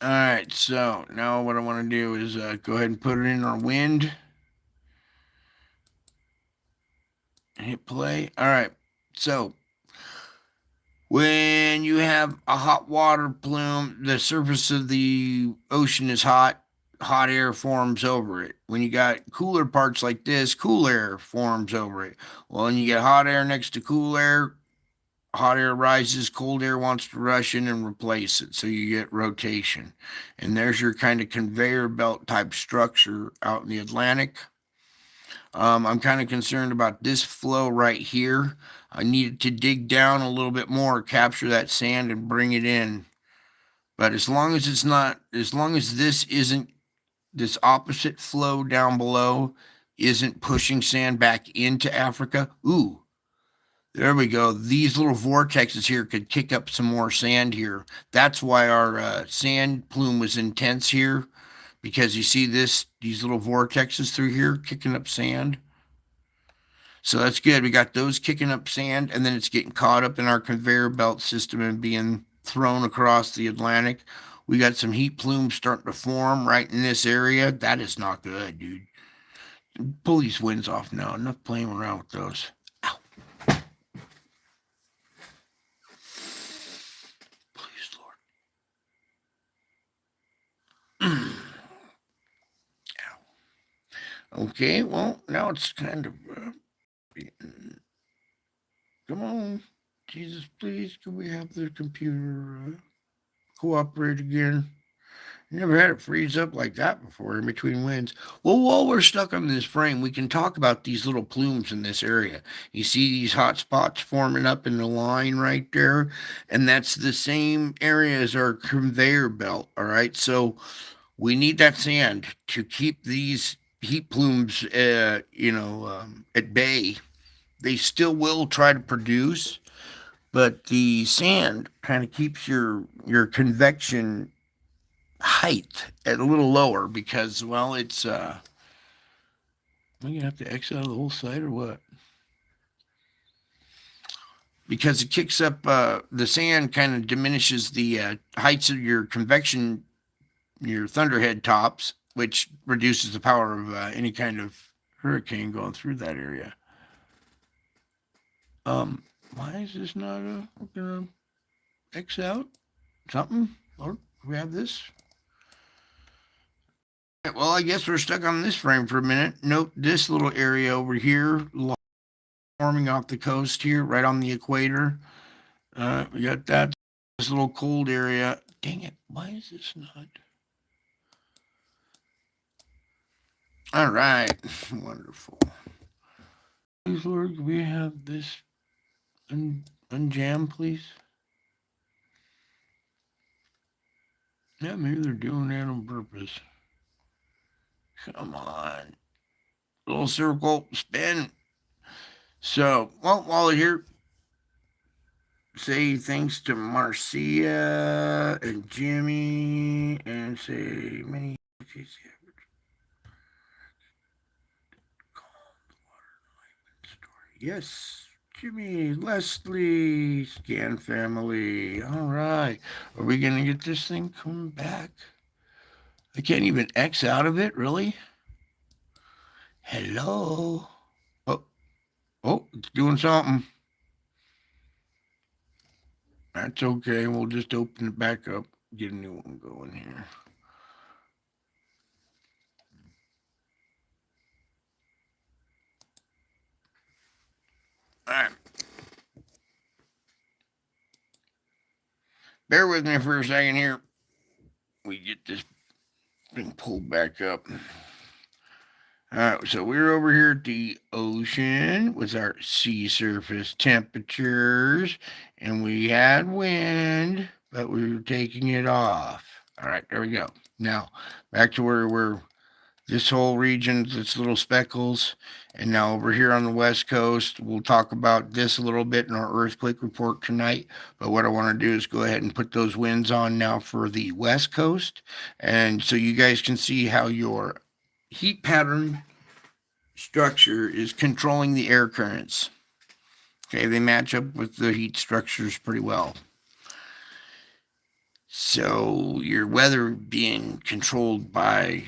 S1: All right, so now what I want to do is go ahead and put it in our wind. Hit play. All right, so when you have a hot water plume, the surface of the ocean is hot. Hot air forms over it. When you got cooler parts like this, cool air forms over it. Well, when you get hot air next to cool air, hot air rises, cold air wants to rush in and replace it. So you get rotation. And there's your kind of conveyor belt type structure out in the Atlantic. I'm kind of concerned about this flow right here. I needed to dig down a little bit more, capture that sand, and bring it in. But as long as it's not, as long as this isn't, this opposite flow down below isn't pushing sand back into Africa. Ooh, there we go. These little vortexes here could kick up some more sand here. That's why our sand plume was intense here, because you see these little vortexes through here kicking up sand. So that's good. We got those kicking up sand, and then it's getting caught up in our conveyor belt system and being thrown across the Atlantic. We got some heat plumes starting to form right in this area. That is not good, dude. Pull these winds off now. Enough playing around with those. Ow. Please, Lord. Ow. Okay, well, now it's kind of. Come on. Jesus, please, can we have the computer cooperate again? Never had it freeze up like that before in between winds. Well, while we're stuck on this frame, we can talk about these little plumes in this area. You see these hot spots forming up in the line right there, and that's the same area as our conveyor belt. All right, so we need that sand to keep these heat plumes, at bay. They still will try to produce, but the sand kind of keeps your convection height at a little lower because, well, it's am I gonna have to X out of the whole site or what? Because it kicks up the sand kind of diminishes the heights of your convection, your thunderhead tops, which reduces the power of any kind of hurricane going through that area. Why is this not gonna X out something? Or we have this. Well, I guess we're stuck on this frame for a minute. Note this little area over here forming off the coast here, right on the equator. We got that this little cold area. Dang it! Why is this not? All right, wonderful. Please, Lord, we have this unjam, please. Yeah, maybe they're doing that on purpose. Come on, little circle spin. So, well, while we're here, say thanks to Marcia and Jimmy, and say many. Yes, Jimmy, Leslie, Scan family. All right. Are we going to get this thing coming back? I can't even X out of it, really? Hello? Oh, oh, it's doing something. That's okay. We'll just open it back up, get a new one going here. All right. Bear with me for a second here. We get this thing pulled back up. All right, so we're over here at the ocean with our sea surface temperatures, and we had wind, but we were taking it off. All right, there we go. Now, back to where we're this whole region, this little speckles, and now over here on the west coast, we'll talk about this a little bit in our earthquake report tonight. But what I want to do is go ahead and put those winds on now for the west coast, and so you guys can see how your heat pattern structure is controlling the air currents. Okay, they match up with the heat structures pretty well. So your weather being controlled by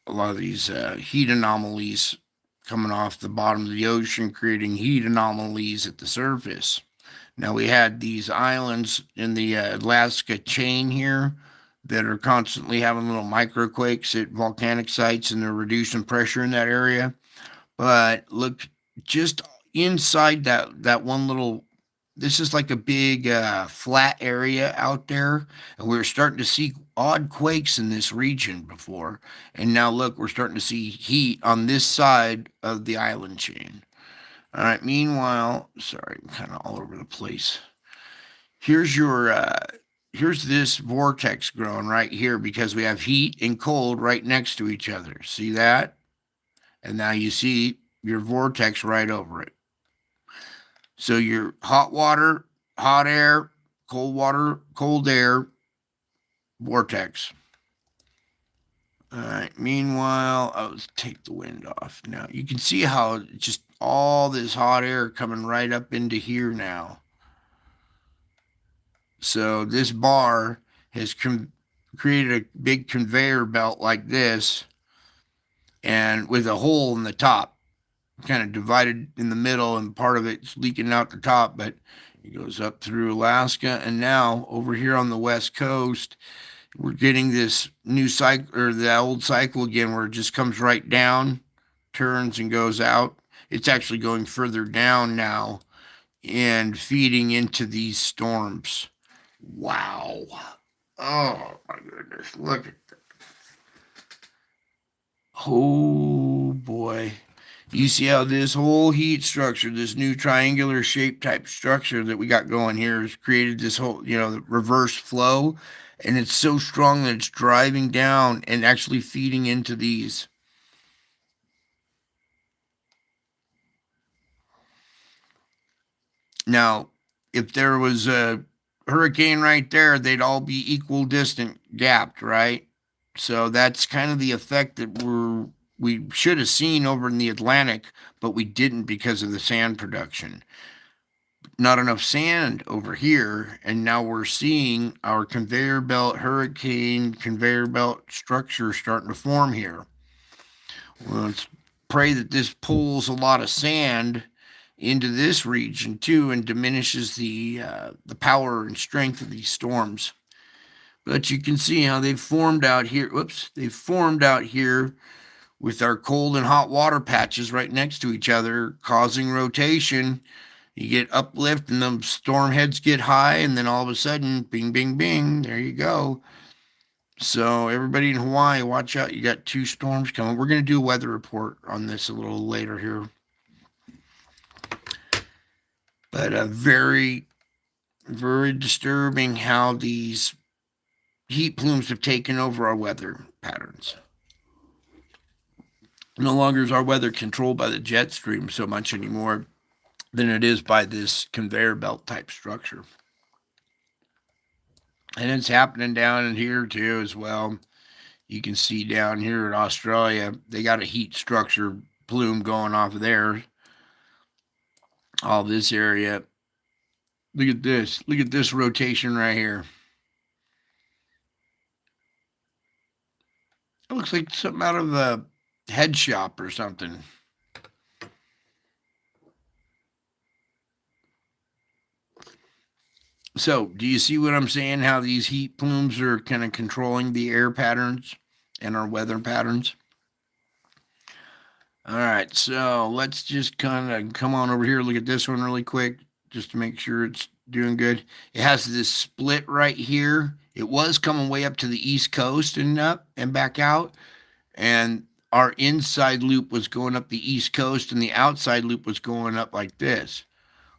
S1: a lot of these heat anomalies coming off the bottom of the ocean, creating heat anomalies at the surface. Now we had these islands in the Alaska chain here that are constantly having little microquakes at volcanic sites, and they're reducing pressure in that area. But look, just inside that one little, this is like a big flat area out there, and we were starting to see odd quakes in this region before, and now look, we're starting to see heat on this side of the island chain. All right. Meanwhile, sorry, I'm kind of all over the place. Here's your here's this vortex growing right here because we have heat and cold right next to each other. See that? And now you see your vortex right over it. So your hot water, hot air, cold water, cold air, vortex. All right. Meanwhile, let's take the wind off. Now you can see how just all this hot air coming right up into here now. So this bar has created a big conveyor belt like this, and with a hole in the top, kind of divided in the middle, and part of it's leaking out the top, but it goes up through Alaska, and now over here on the west coast, we're getting this new cycle, or the old cycle again, where it just comes right down, turns and goes out. It's actually going further down now and feeding into these storms. Wow. Oh my goodness. Look at that. Oh boy. You see how this whole heat structure, this new triangular shape type structure that we got going here, has created this whole, the reverse flow. And it's so strong that it's driving down and actually feeding into these. Now, if there was a hurricane right there, they'd all be equal distant gapped, right? So that's kind of the effect that we should have seen over in the Atlantic, but we didn't because of the sand production. Not enough sand over here, and now we're seeing our conveyor belt hurricane conveyor belt structure starting to form here. Well, let's pray that this pulls a lot of sand into this region too and diminishes the power and strength of these storms. But you can see how they've formed out here. Whoops, they've formed out here with our cold and hot water patches right next to each other, causing rotation. You get uplift and the storm heads get high, and then all of a sudden, bing, bing, bing, there you go. So everybody in Hawaii, watch out. You got two storms coming. We're going to do a weather report on this a little later here. But very, very disturbing how these heat plumes have taken over our weather patterns. No longer is our weather controlled by the jet stream so much anymore than it is by this conveyor belt type structure. And it's happening down in here too as well. You can see down here in Australia, they got a heat structure plume going off of there. All this area. Look at this. Look at this rotation right here. It looks like something out of a head shop or something. So, do you see what I'm saying? How these heat plumes are kind of controlling the air patterns and our weather patterns? All right, so let's just kind of come on over here. Look at this one really quick, just to make sure it's doing good. It has this split right here. It was coming way up to the East Coast and up and back out. And our inside loop was going up the East Coast, and the outside loop was going up like this.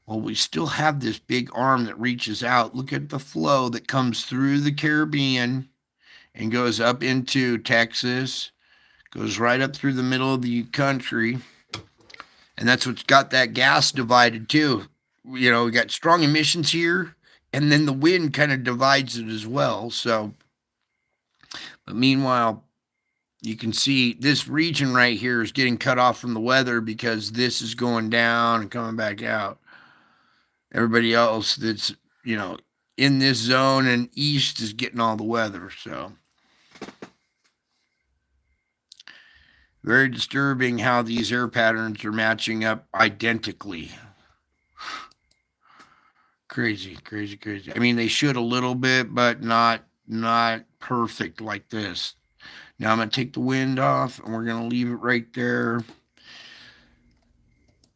S1: Well, we still have this big arm that reaches out. Look at the flow that comes through the Caribbean and goes up into Texas, goes right up through the middle of the country. And that's what's got that gas divided too. We got strong emissions here, and then the wind kind of divides it as well. So, but meanwhile, You can see this region right here is getting cut off from the weather because this is going down and coming back out. Everybody else that's, you know, in this zone and east is getting all the weather. So very disturbing how these air patterns are matching up identically. Crazy, crazy, crazy. I mean, they should a little bit, but not perfect like this. Now I'm gonna take the wind off, and we're gonna leave it right there.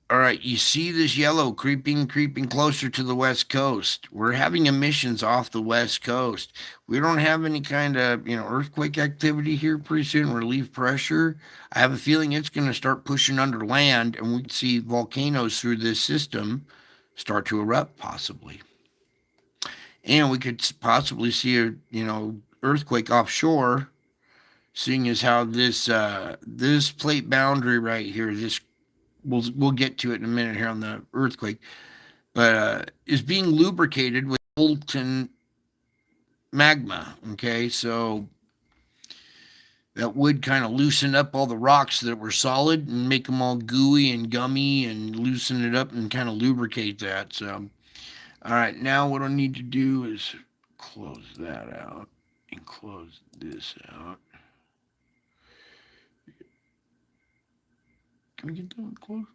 S1: All right, you see this yellow creeping closer to the west coast. We're having emissions off the west coast. We don't have any kind of, earthquake activity here pretty soon, relief pressure. I have a feeling it's going to start pushing under land, and we can see volcanoes through this system start to erupt possibly. And we could possibly see a, earthquake offshore, seeing as how this plate boundary right here, this we'll get to it in a minute here on the earthquake, but is being lubricated with molten magma. Okay, so that would kind of loosen up all the rocks that were solid and make them all gooey and gummy and loosen it up and kind of lubricate that. So, all right, now what I need to do is close that out and close this out. Can we get that one close?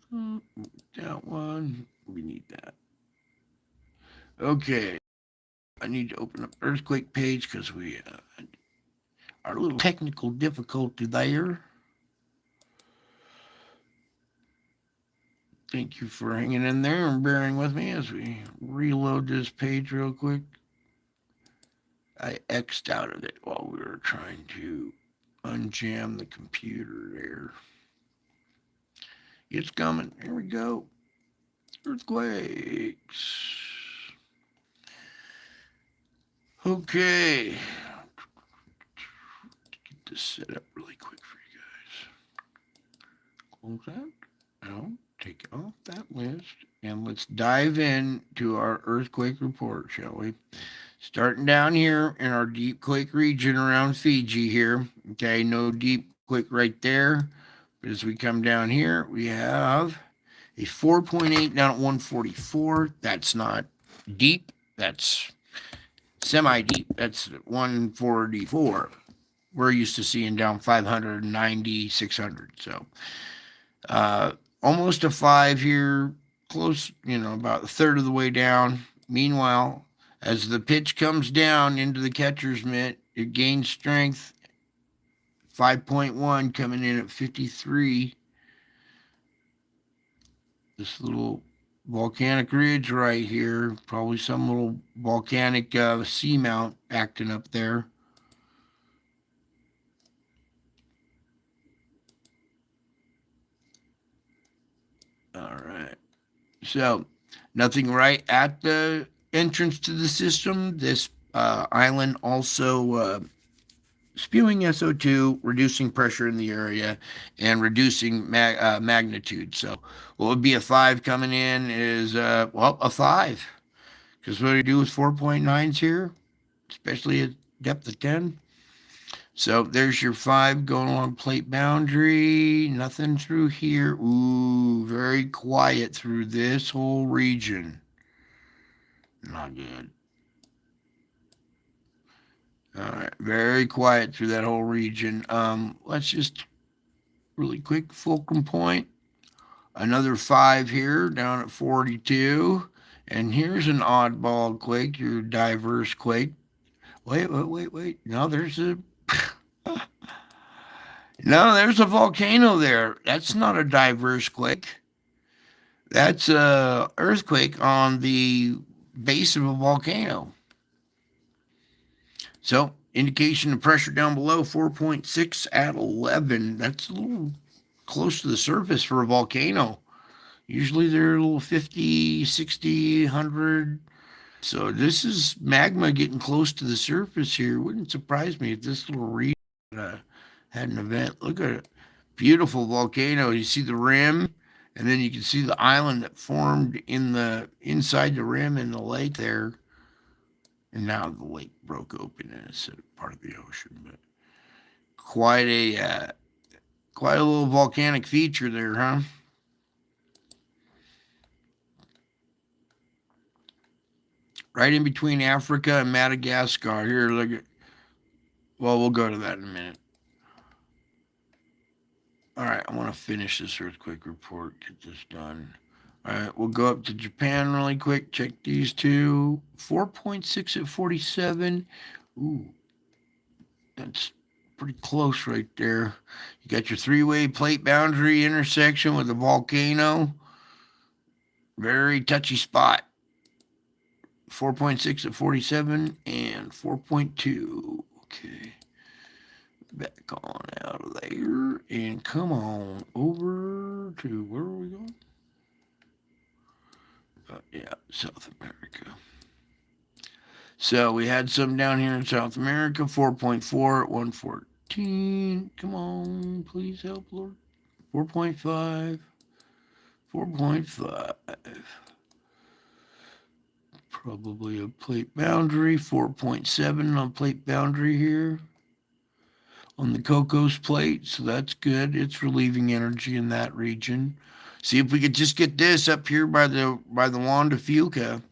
S1: That one. We need that. Okay. I need to open up earthquake page because we are a little technical difficulty there. Thank you for hanging in there and bearing with me as we reload this page real quick. I X'd out of it while we were trying to unjam the computer there. It's coming. Here we go. Earthquakes. Okay. Get this set up really quick for you guys. Close that out. Take off that list. And let's dive in to our earthquake report, shall we? Starting down here in our deep quake region around Fiji here. Okay, no deep quake right there. But as we come down here, we have a 4.8 down at 144. That's not deep. That's semi-deep. That's 144. We're used to seeing down 590, 600. So almost a 5 here, close, about a third of the way down. Meanwhile, as the pitch comes down into the catcher's mitt, it gains strength. 5.1 coming in at 53. This little volcanic ridge right here, probably some little volcanic seamount acting up there. All right. So, nothing right at the entrance to the system. This island also spewing SO2, reducing pressure in the area, and reducing magnitude. So, what would be a 5 coming in is, a 5. Because what do you do with 4.9s here, especially at depth of 10? So there's your 5 going along plate boundary. Nothing through here. Ooh, very quiet through this whole region. Not good. All right, very quiet through that whole region. Let's just really quick fulcrum point. Another 5 here down at 42. And here's an oddball quake, your diverse quake. Wait. No, there's a no, there's a volcano there. That's not a diverse quake. That's a earthquake on the base of a volcano. So, indication of pressure down below 4.6 at 11. That's a little close to the surface for a volcano. Usually they're a little 50, 60, 100. So this is magma getting close to the surface here. Wouldn't surprise me if this little region had an event. Look at it. Beautiful volcano. You see the rim, and then you can see the island that formed inside the rim in the lake there. And now the lake broke open and it's a part of the ocean. But Quite a little volcanic feature there, huh? Right in between Africa and Madagascar. Here, look at. Well, we'll go to that in a minute. All right, I want to finish this earthquake report. Get this done. All right, we'll go up to Japan really quick. Check these two. 4.6 at 47. Ooh, that's pretty close right there. You got your three-way plate boundary intersection with the volcano. Very touchy spot. 4.6 at 47 and 4.2. Okay. Back on out of there and come on over to where are we going? Yeah, South America. So we had some down here in South America, 4.4 at 114. Come on, please help, Lord. 4.5. 4.5. Probably a plate boundary. 4.7 on plate boundary here on the Cocos plate. So that's good. It's relieving energy in that region. See if we could just get this up here by the Juan de Fuca.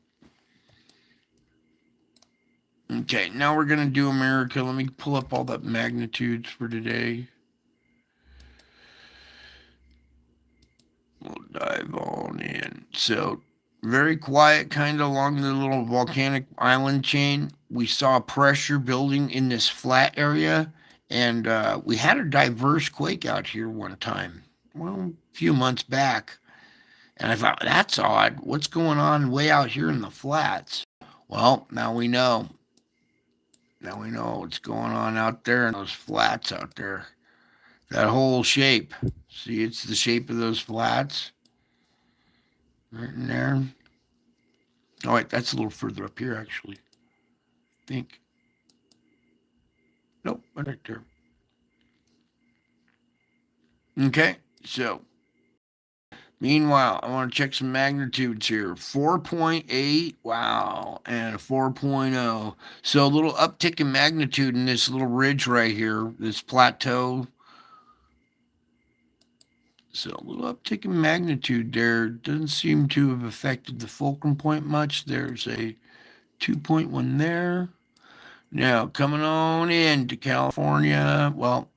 S1: Okay, now we're going to do America. Let me pull up all the magnitudes for today. We'll dive on in. So, very quiet, kind of along the little volcanic island chain. We saw pressure building in this flat area, and we had a diverse quake out here one time, well, a few months back. And I thought, that's odd. What's going on way out here in the flats? Well, now we know. Now we know what's going on out there in those flats out there. That whole shape. See, it's the shape of those flats. Right in there. Oh, wait, that's a little further up here, actually. I think. Nope, right there. Okay, so. Meanwhile, I want to check some magnitudes here. 4.8, wow, and a 4.0. So a little uptick in magnitude in this little ridge right here, this plateau. So a little uptick in magnitude there. Doesn't seem to have affected the fulcrum point much. There's a 2.1 there. Now, coming on into California, well,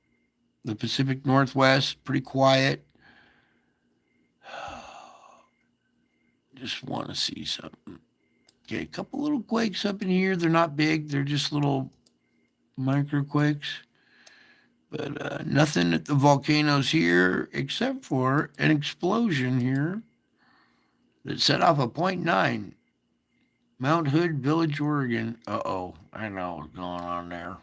S1: the Pacific Northwest, pretty quiet. Just want to see something. Okay, a couple little quakes up in here. They're not big. They're just little micro quakes. But nothing at the volcanoes here except for an explosion here that set off a .9. Mount Hood Village, Oregon. Uh-oh, I know what's going on there.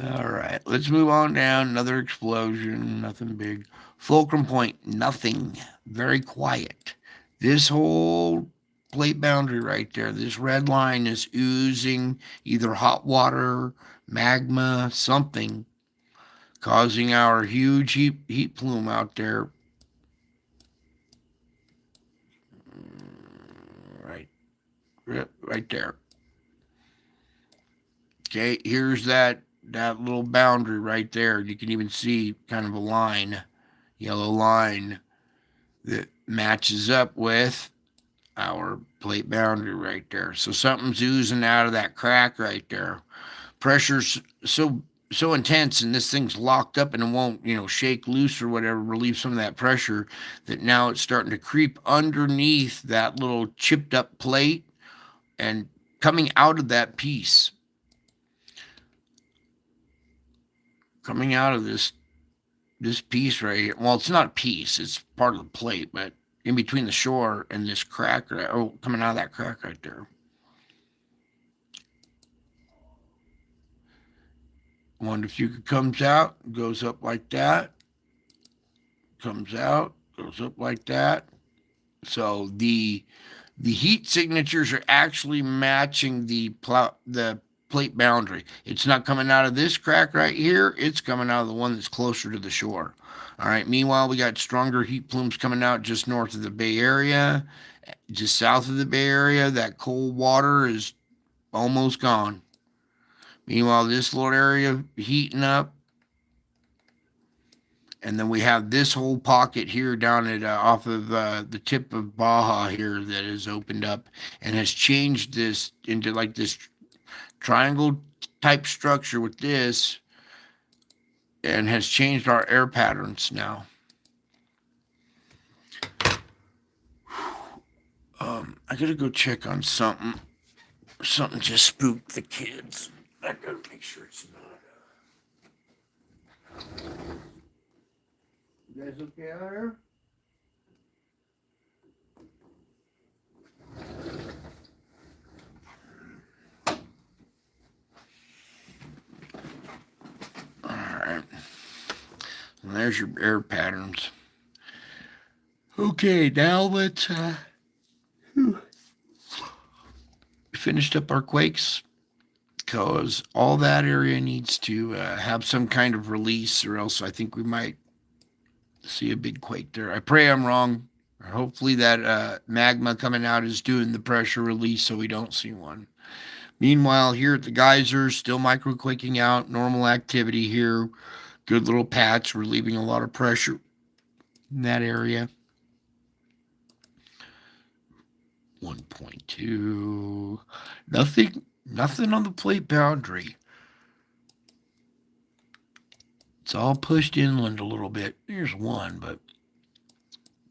S1: All right, let's move on down. Another explosion, nothing big. Fulcrum point, nothing. Very quiet. This whole plate boundary right there, this red line is oozing either hot water, magma, something, causing our huge heat plume out there. Right there. Okay, here's that little boundary right there. You can even see kind of a line, yellow line that matches up with our plate boundary right there. So something's oozing out of that crack right there. Pressure's so intense, and this thing's locked up and it won't, shake loose or whatever, relieve some of that pressure, that now it's starting to creep underneath that little chipped up plate and coming out of that piece. Coming out of this piece right here. Well, it's not a piece, it's part of the plate, but in between the shore and this crack, coming out of that crack right there. Juan de Fuca comes out, goes up like that, comes out, goes up like that. So the heat signatures are actually matching the plate boundary. It's not coming out of this crack right here. It's coming out of the one that's closer to the shore. All right. Meanwhile, we got stronger heat plumes coming out just north of the Bay Area, just south of the Bay Area. That cold water is almost gone. Meanwhile, this little area heating up, and then we have this whole pocket here down at off of the tip of Baja here that has opened up and has changed this into like this triangle type structure with this, and has changed our air patterns now. I gotta go check on something. Something just spooked the kids. I gotta make sure it's not. You guys okay out there? Alright. And there's your air patterns. Okay, now let's finished up our quakes because all that area needs to have some kind of release, or else I think we might see a big quake there. I pray I'm wrong. Hopefully that magma coming out is doing the pressure release so we don't see one. Meanwhile, here at the geysers, still microquaking out, normal activity here. Good little patch, relieving a lot of pressure in that area. 1.2. Nothing on the plate boundary. It's all pushed inland a little bit. Here's one, but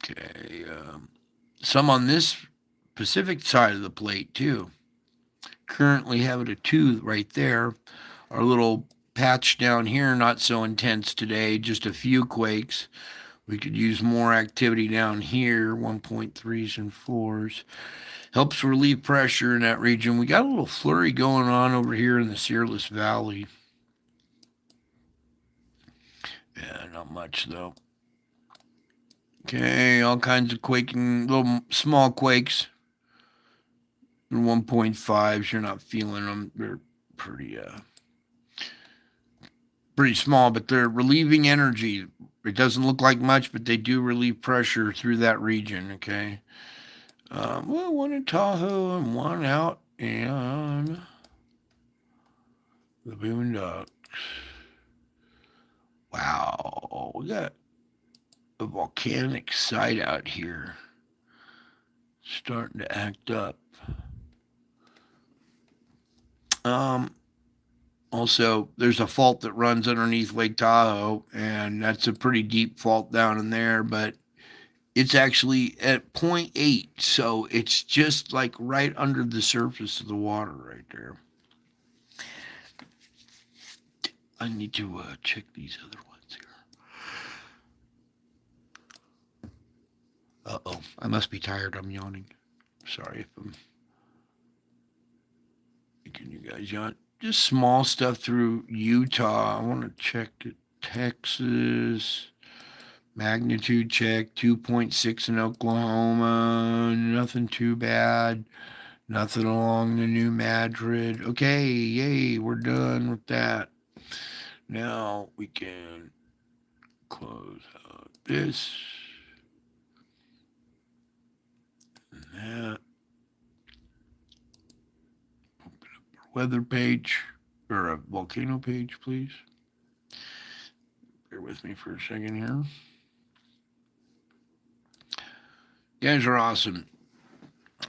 S1: okay. Some on this Pacific side of the plate too. Currently having a 2 right there. Our little patch down here, not so intense today, just a few quakes. We could use more activity down here, 1.3s and 4s. Helps relieve pressure in that region. We got a little flurry going on over here in the Searless Valley. Yeah, not much though. Okay, all kinds of quaking, little small quakes. 1.5s, you're not feeling them. They're pretty small, but they're relieving energy. It doesn't look like much, but they do relieve pressure through that region. Okay. Well, one in Tahoe and one out in the Boondocks. Wow, we got a volcanic site out here starting to act up. Also, there's a fault that runs underneath Lake Tahoe, and that's a pretty deep fault down in there, but it's actually at 0.8, so it's just like right under the surface of the water right there. I need to check these other ones here. Uh-oh, I must be tired. I'm yawning. Sorry if I'm making you guys yawn. Just small stuff through Utah. I want to check Texas. Magnitude check, 2.6 in Oklahoma. Nothing too bad. Nothing along the New Madrid. Okay, yay, we're done with that. Now we can close out this and that. Open up our weather page, or a volcano page, please. Bear with me for a second here. You guys are awesome.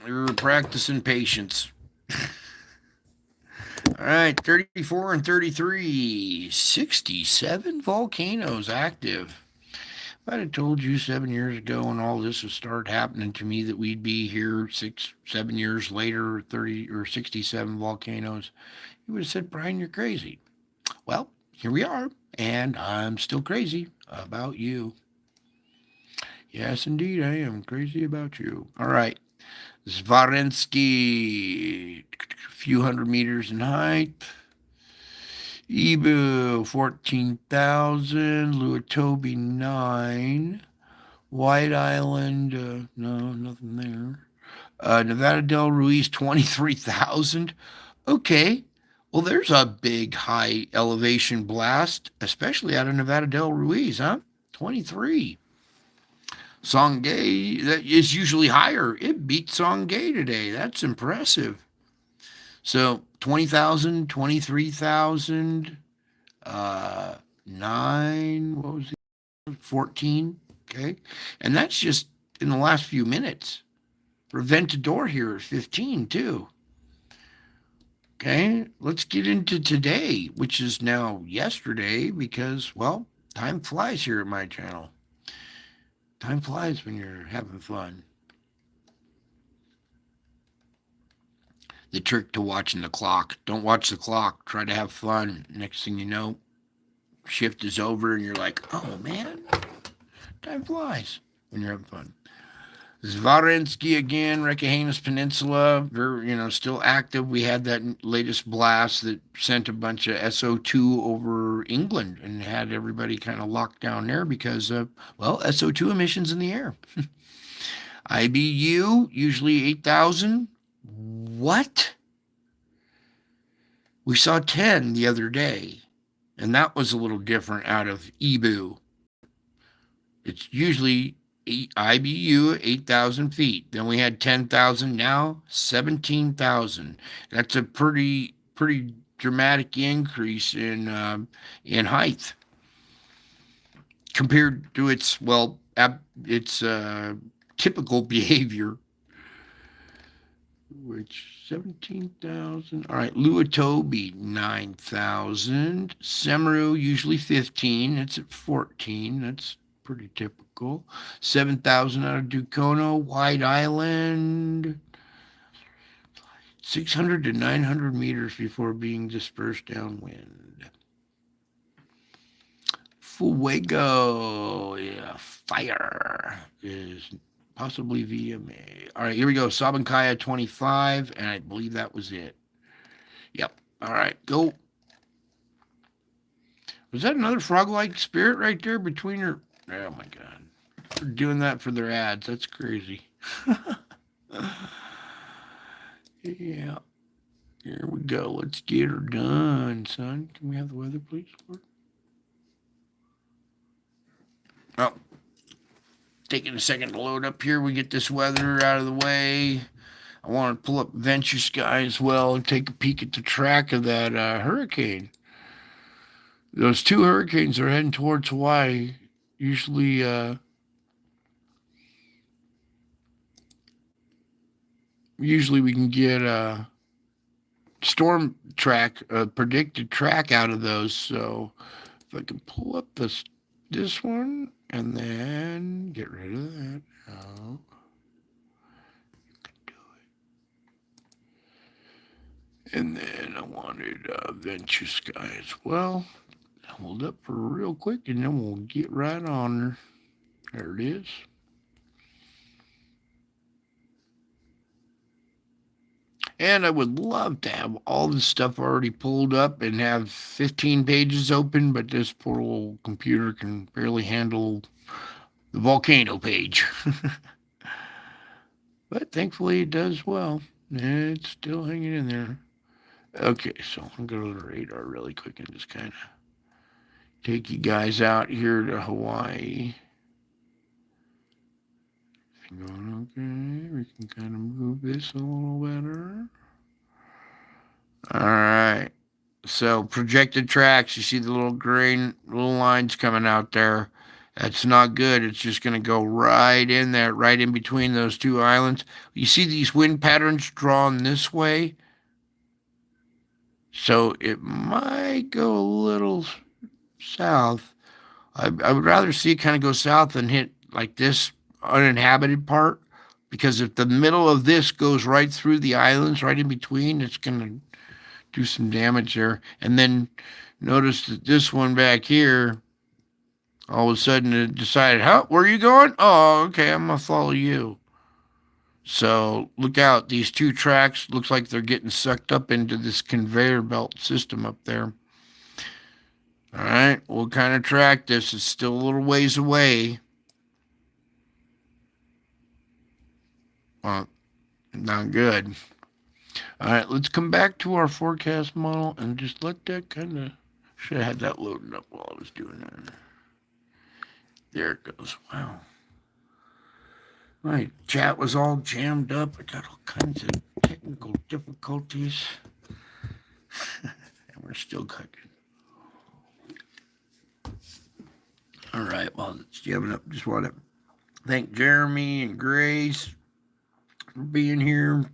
S1: You're practicing patience. All right, 34 and 33. 67 volcanoes active. If I'd have told you 7 years ago when all this would start happening to me that we'd be here 7 years later, 30 or 67 volcanoes, you would have said, Brian, you're crazy. Well, here we are, and I'm still crazy about you. Yes, indeed, I am crazy about you. All right. Zvarensky, a few hundred meters in height. Ibu, 14,000. Luatobi, 9. White Island, no, nothing there. Nevada del Ruiz, 23,000. Okay. Well, there's a big high elevation blast, especially out of Nevada del Ruiz, huh? 23. Songay, that is usually higher. It beat Songay today. That's impressive. So 20,000, 23,000, 9, what was it? 14. Okay. And that's just in the last few minutes. Reventador here at 15 too. Okay, let's get into today, which is now yesterday because, well, time flies here at my channel. Time flies when you're having fun. The trick to watching the clock. Don't watch the clock. Try to have fun. Next thing you know, shift is over and you're like, oh man, time flies when you're having fun. Zvarensky again, Reykjanes Peninsula, very, still active. We had that latest blast that sent a bunch of SO2 over England and had everybody kind of locked down there because of, well, SO2 emissions in the air. IBU, usually 8,000. What? We saw 10 the other day, and that was a little different out of EBU. It's usually IBU 8,000 feet. Then we had 10,000. Now 17,000. That's a pretty dramatic increase in height compared to its typical behavior. Which 17,000. All right, Luatobi 9,000. Semaru usually 15. It's at 14. That's pretty typical. 7,000 out of Dukono, White Island. 600 to 900 meters before being dispersed downwind. Fuego, yeah, fire is possibly VMA. All right, here we go. Sabankaya 25, and I believe that was it. Yep. All right, go. Was that another frog-like spirit right there between her? Oh my God. They're doing that for their ads. That's crazy. Yeah. Here we go. Let's get her done, son. Can we have the weather, please? Oh, taking a second to load up here. We get this weather out of the way. I want to pull up Venture Sky as well and take a peek at the track of that hurricane. Those two hurricanes are heading towards Hawaii. Usually, we can get a storm track, a predicted track out of those. So if I can pull up this one and then get rid of that. Oh, you can do it. And then I wanted Venture Sky as well. Hold up for real quick and then we'll get right on her. There it is. And I would love to have all this stuff already pulled up and have 15 pages open, but this poor old computer can barely handle the volcano page. But thankfully it does well. It's still hanging in there. Okay, so I'm going to go to the radar really quick and just kind of take you guys out here to Hawaii. Going okay. We can kind of move this a little better. All right. So projected tracks, you see the little green little lines coming out there. That's not good. It's just going to go right in there, right in between those two islands. You see these wind patterns drawn this way? So it might go a little south. I would rather see it kind of go south and hit like this uninhabited part, because if the middle of this goes right through the islands, right in between, it's going to do some damage there. And then notice that this one back here, all of a sudden it decided, huh, where are you going? Oh, okay, I'm going to follow you. So look out. These two tracks looks like they're getting sucked up into this conveyor belt system up there. All right, we'll kind of track this. It's still a little ways away. Well, not good. All right, let's come back to our forecast model and just let that kind of, should have had that loaded up while I was doing that. There it goes. Wow. My chat was all jammed up. I got all kinds of technical difficulties. And we're still cooking. All right, well, it's jamming up. Just want to thank Jeremy and Grace for being here.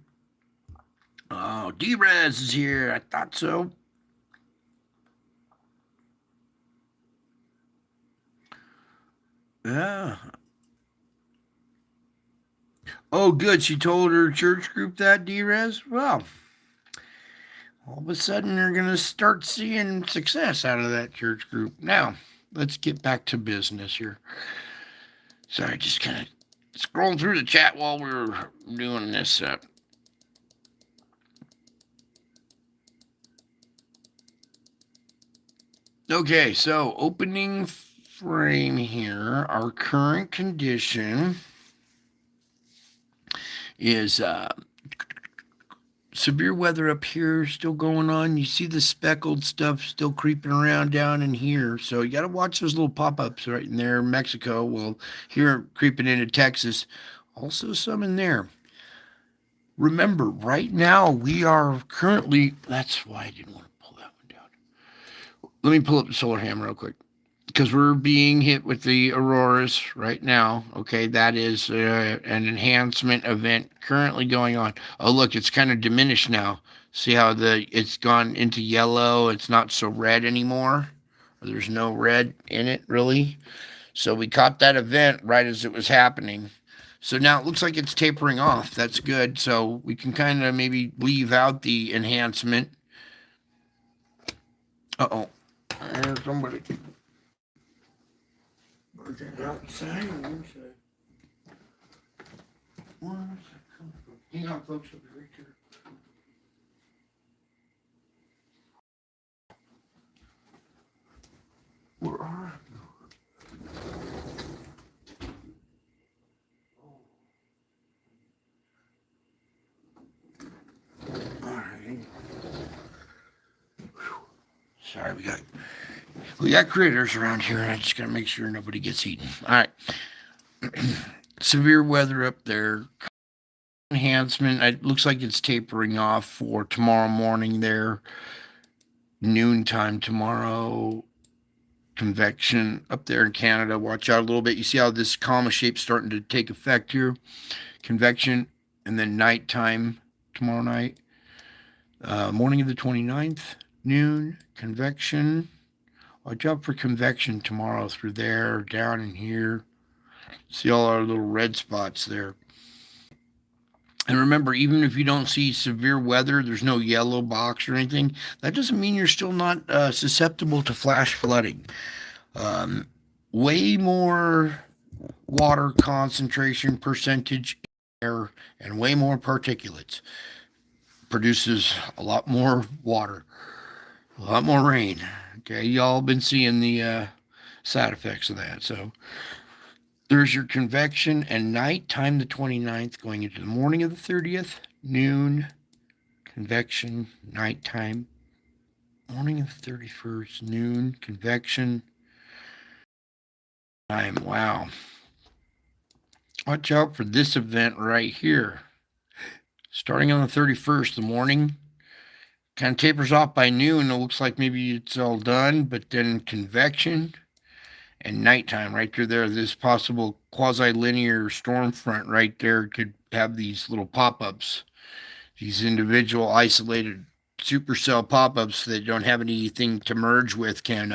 S1: Oh, D-Res is here. I thought so. Yeah. Oh, good. She told her church group that, D-Res? Well, all of a sudden they're going to start seeing success out of that church group. Now, let's get back to business here. Sorry, just kind of scrolling through the chat while we were doing this. Okay, so opening frame here. Our current condition is severe weather up here still going on. You see the speckled stuff still creeping around down in here. So you got to watch those little pop-ups right in there. Mexico, well, here creeping into Texas. Also some in there. Remember, right now we are currently, that's why I didn't want to pull that one down. Let me pull up the solar ham real quick. Because we're being hit with the auroras right now. Okay, that is an enhancement event currently going on. Oh, look, it's kind of diminished now. See how it's gone into yellow? It's not so red anymore. There's no red in it really. So we caught that event right as it was happening. So now it looks like it's tapering off. That's good. So we can kind of maybe leave out the enhancement. Uh-oh. There's somebody. Outside or inside? Where's that coming from? Hang on, folks. I'll be right here. Where are you? All right. Sorry, we got critters around here, and I just gotta make sure nobody gets eaten. All right. Severe weather up there. Enhancement. It looks like it's tapering off for tomorrow morning there. Noontime tomorrow. Convection up there in Canada. Watch out a little bit. You see how this comma shape's starting to take effect here? Convection, and then nighttime tomorrow night. Morning of the 29th, noon, convection. Watch out for convection tomorrow through there, down in here. See all our little red spots there. And remember, even if you don't see severe weather, there's no yellow box or anything, that doesn't mean you're still not susceptible to flash flooding. Way more water concentration percentage in air and way more particulates produces a lot more water, a lot more rain. Okay, y'all been seeing the side effects of that. So there's your convection and nighttime the 29th going into the morning of the 30th, noon, convection, nighttime, morning of the 31st, noon, convection, time. Wow. Watch out for this event right here. Starting on the 31st, the morning kind of tapers off by noon. It looks like maybe it's all done, but then convection and nighttime right through there. This possible quasi-linear storm front right there could have these little pop-ups, these individual isolated supercell pop-ups that don't have anything to merge with can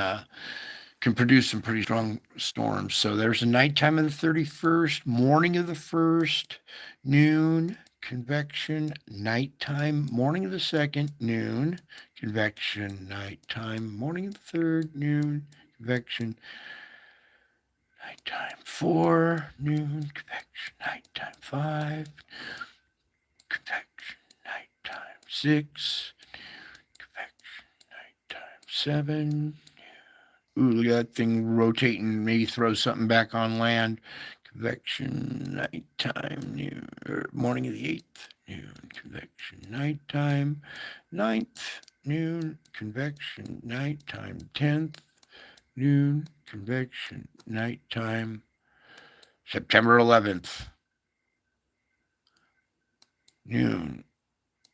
S1: produce some pretty strong storms. So there's a nighttime of the 31st, morning of the 1st, noon, convection, nighttime, morning of the 2nd, noon, convection, nighttime, morning of the 3rd, noon, convection, nighttime 4, noon, convection, nighttime 5, convection, nighttime 6, convection, nighttime 7. Ooh, look at that thing rotating, maybe throw something back on land. Convection, nighttime, noon, morning of the 8th, noon, convection, nighttime, 9th, noon, convection, nighttime, 10th, noon, convection, nighttime, September 11th, noon,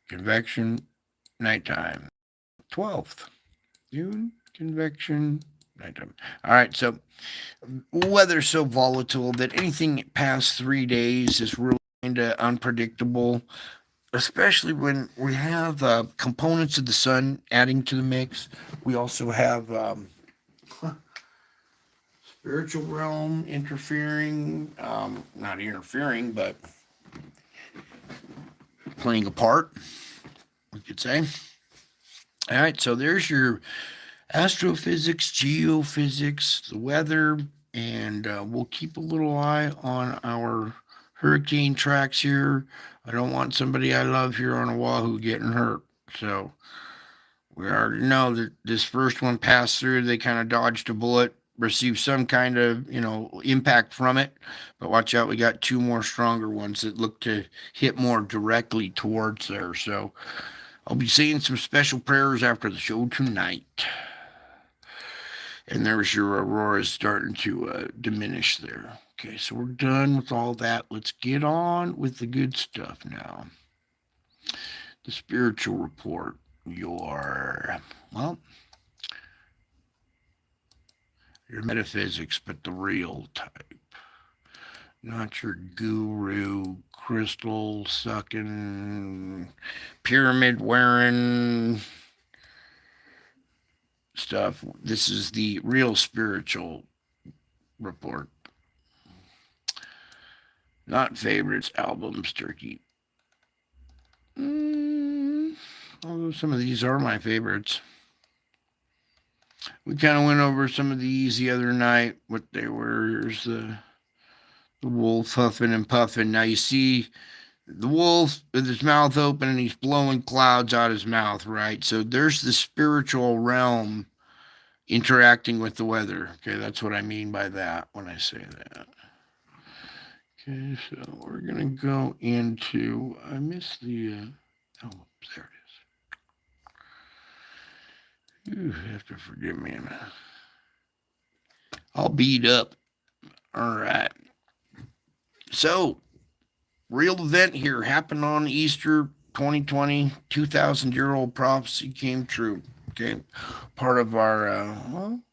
S1: convection, nighttime, 12th. June, convection, nighttime. All right, so weather's so volatile that anything past 3 days is really kind of unpredictable, especially when we have components of the sun adding to the mix. We also have spiritual realm interfering, not interfering, but playing a part, we could say. All right, so there's your astrophysics, geophysics, the weather, and we'll keep a little eye on our hurricane tracks here. I don't want somebody I love here on Oahu getting hurt. So we already know that this first one passed through. They kind of dodged a bullet, received some kind of, impact from it. But watch out, we got two more stronger ones that look to hit more directly towards there. So I'll be saying some special prayers after the show tonight. And there's your auroras starting to diminish there. Okay, so we're done with all that. Let's get on with the good stuff now. The spiritual report. Your metaphysics, but the real type. Not your guru, crystal sucking, pyramid wearing stuff. This is the real spiritual report. Not favorites, albums, turkey. Although some of these are my favorites. We kind of went over some of these the other night, what they were. Here's the wolf huffing and puffing. Now you see the wolf with his mouth open and he's blowing clouds out his mouth, right? So there's the spiritual realm interacting with the weather. Okay, that's what I mean by that when I say that. Okay, so we're going to go into, I missed the, oh, there it is. You have to forgive me. I'll beat up. All right. So, real event here happened on Easter 2020. 2,000-year-old prophecy came true. Okay. Part of our,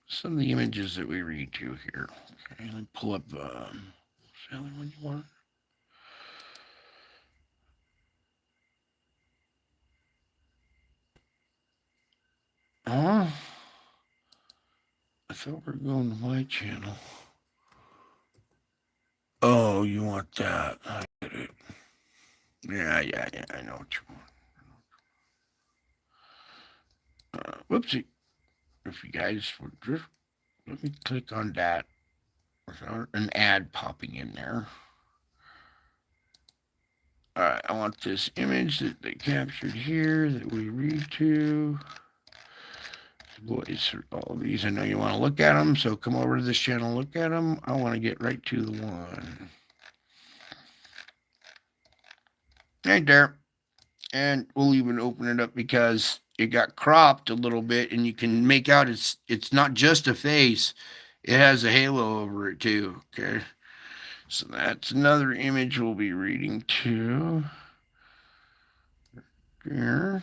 S1: some of the images that we read to here. Okay, let me pull up, Sally, what do you want? I thought we were going to my channel. Oh, you want that? I get it. Yeah, I know what you want. Whoopsie. If you guys would just let me click on that without an ad popping in there. All right, I want this image that they captured here that we read to. Boys, all of these, I know you want to look at them, so come over to this channel, look at them. I want to get right to the one. Right there. And we'll even open it up because it got cropped a little bit, and you can make out it's not just a face. It has a halo over it too, okay? So that's another image we'll be reading to. Here.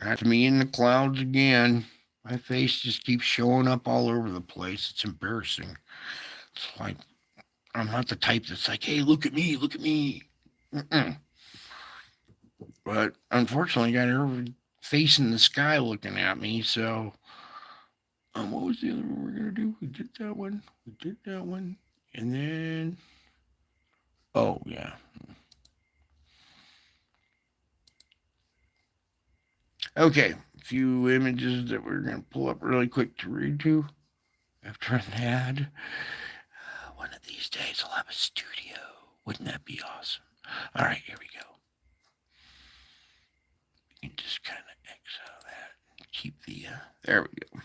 S1: That's me in the clouds again. My face just keeps showing up all over the place. It's embarrassing. It's like, I'm not the type that's like, hey, look at me, look at me. Mm-mm. But unfortunately, I got every face in the sky looking at me. So, what was the other one we're going to do? We did that one. We did that one. And then, oh, yeah. Okay, a few images that we're going to pull up really quick to read to after an ad. One of these days I'll have a studio. Wouldn't that be awesome? All right, here we go. You can just kind of exile that and keep the, there we go.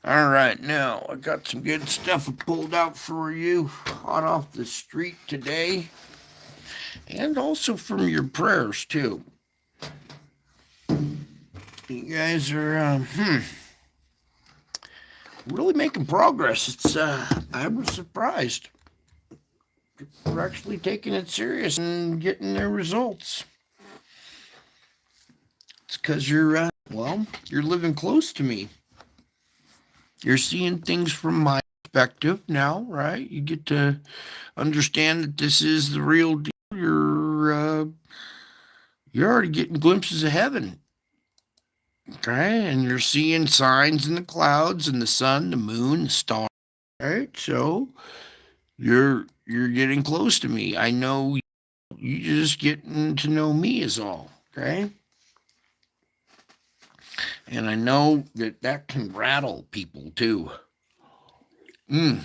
S1: All right, now I got some good stuff pulled out for you, hot off the street today, and also from your prayers too. You guys are, really making progress. It's, I was surprised. We're actually taking it serious and getting their results. It's because you're Well, you're living close to me. You're seeing things from my perspective now, right? You get to understand that this is the real deal. You're already getting glimpses of heaven, okay? And you're seeing signs in the clouds and the sun, the moon, the stars, right? So you're getting close to me. I know you just getting to know me is all, okay? And I know that that can rattle people too. Mm.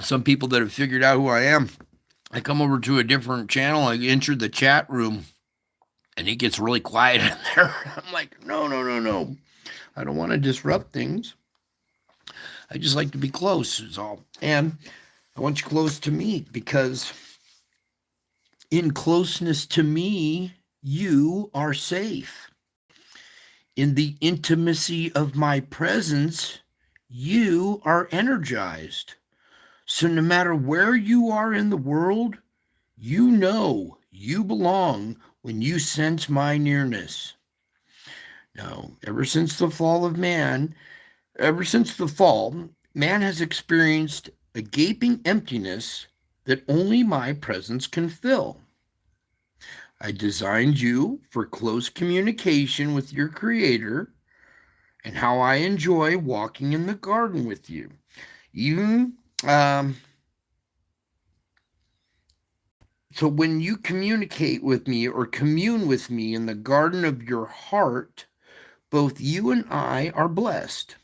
S1: Some people that have figured out who I am. I come over to a different channel. I enter the chat room, and it gets really quiet in there. I'm like, no, no, no, no. I don't want to disrupt things. I just like to be close, is all. And I want you close to me because in closeness to me, you are safe. In the intimacy of my presence, you are energized. So no matter where you are in the world, you know you belong when you sense my nearness. Now, ever since the fall, man has experienced a gaping emptiness that only my presence can fill. I designed you for close communication with your Creator, and how I enjoy walking in the garden with you. Even so, when you communicate with me or commune with me in the garden of your heart, both you and I are blessed.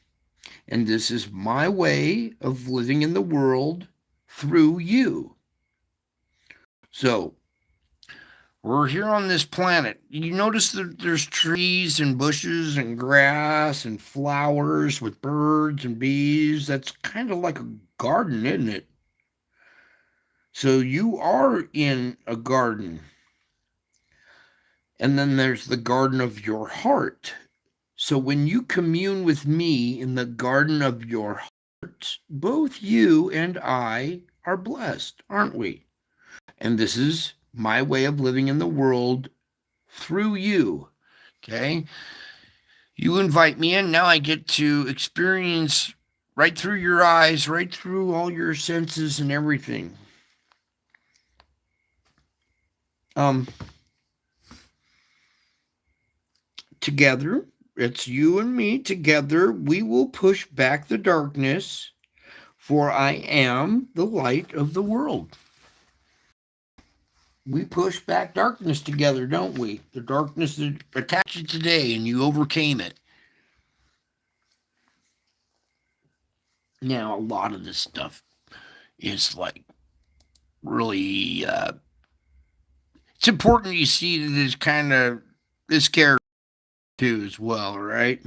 S1: And this is my way of living in the world through you. So, we're here on this planet. You notice that there's trees and bushes and grass and flowers with birds and bees. That's kind of like a garden, isn't it? So you are in a garden. And then there's the garden of your heart. So when you commune with me in the garden of your heart, both you and I are blessed, aren't we? And this is my way of living in the world through you. Okay? You invite me in, now I get to experience right through your eyes, right through all your senses and everything. Together, it's you and me, together we will push back the darkness, for I am the light of the world. We push back darkness together, don't we? The darkness that attacked you today and you overcame it. Now, a lot of this stuff is like really, it's important you see this kind of, this character too as well, right?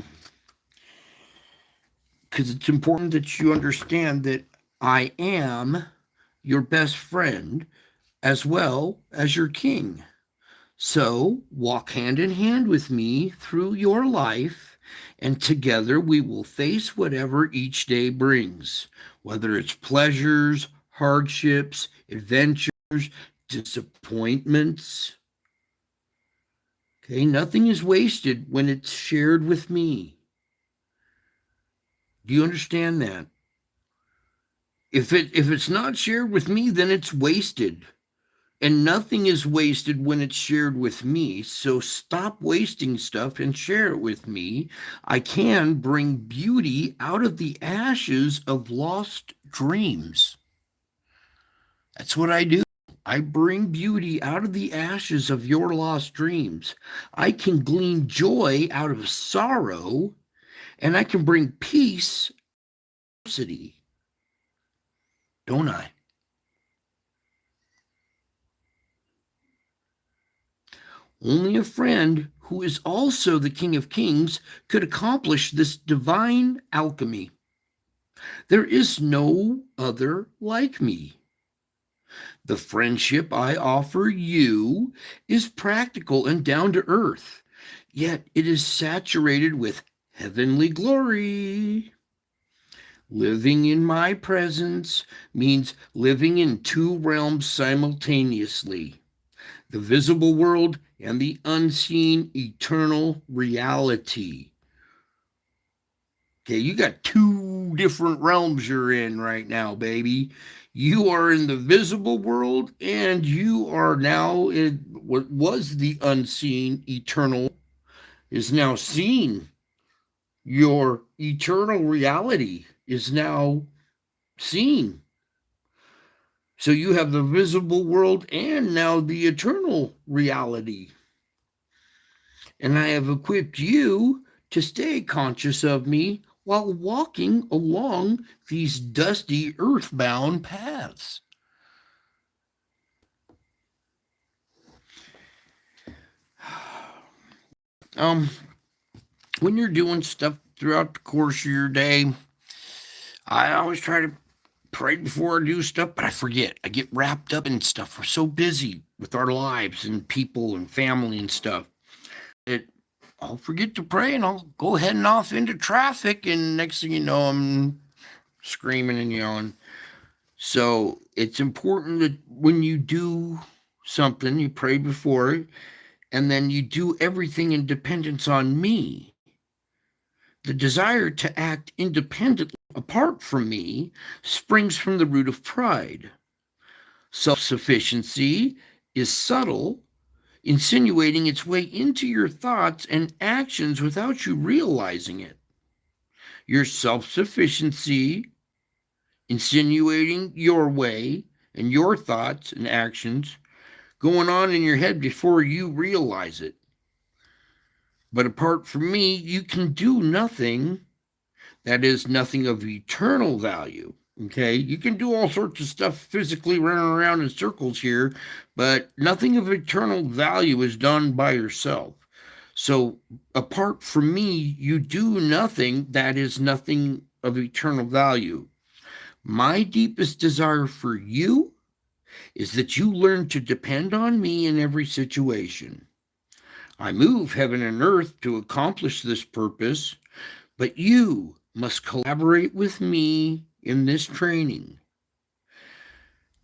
S1: Because it's important that you understand that I am your best friend as well as your king. So walk hand in hand with me through your life, and together we will face whatever each day brings, whether it's pleasures, hardships, adventures, disappointments. Okay, nothing is wasted when it's shared with me. Do you understand that? If it's not shared with me, then it's wasted. And nothing is wasted when it's shared with me. So stop wasting stuff and share it with me. I can bring beauty out of the ashes of lost dreams. That's what I do. I bring beauty out of the ashes of your lost dreams. I can glean joy out of sorrow, and I can bring peace out of adversity. Don't I? Only a friend who is also the King of Kings could accomplish this divine alchemy. There is no other like me. The friendship I offer you is practical and down to earth, yet it is saturated with heavenly glory. Living in my presence means living in two realms simultaneously. the visible world and the unseen eternal reality. Okay, you got two different realms you're in right now, baby. You are in the visible world, and you are now in what was the unseen eternal is now seen. Your eternal reality is now seen. So you have the visible world and now the eternal reality. And I have equipped you to stay conscious of me while walking along these dusty earthbound paths. Um, when you're doing stuff throughout the course of your day, I always try to pray before I do stuff, but I forget. I get wrapped up in stuff. We're so busy with our lives and people and family and stuff. I'll forget to pray and I'll go heading off into traffic, and next thing you know, I'm screaming and yelling. So it's important that when you do something, you pray before it, and then you do everything in dependence on me. The desire to act independently apart from me springs from the root of pride. Self sufficiency is subtle, insinuating its way into your thoughts and actions without you realizing it. Your self sufficiency, insinuating your way and your thoughts and actions going on in your head before you realize it. But apart from me, you can do nothing. That is nothing of eternal value. Okay, you can do all sorts of stuff physically running around in circles here, but nothing of eternal value is done by yourself. So, apart from me, you do nothing that is nothing of eternal value. My deepest desire for you is that you learn to depend on me in every situation. I move heaven and earth to accomplish this purpose, but you must collaborate with me in this training.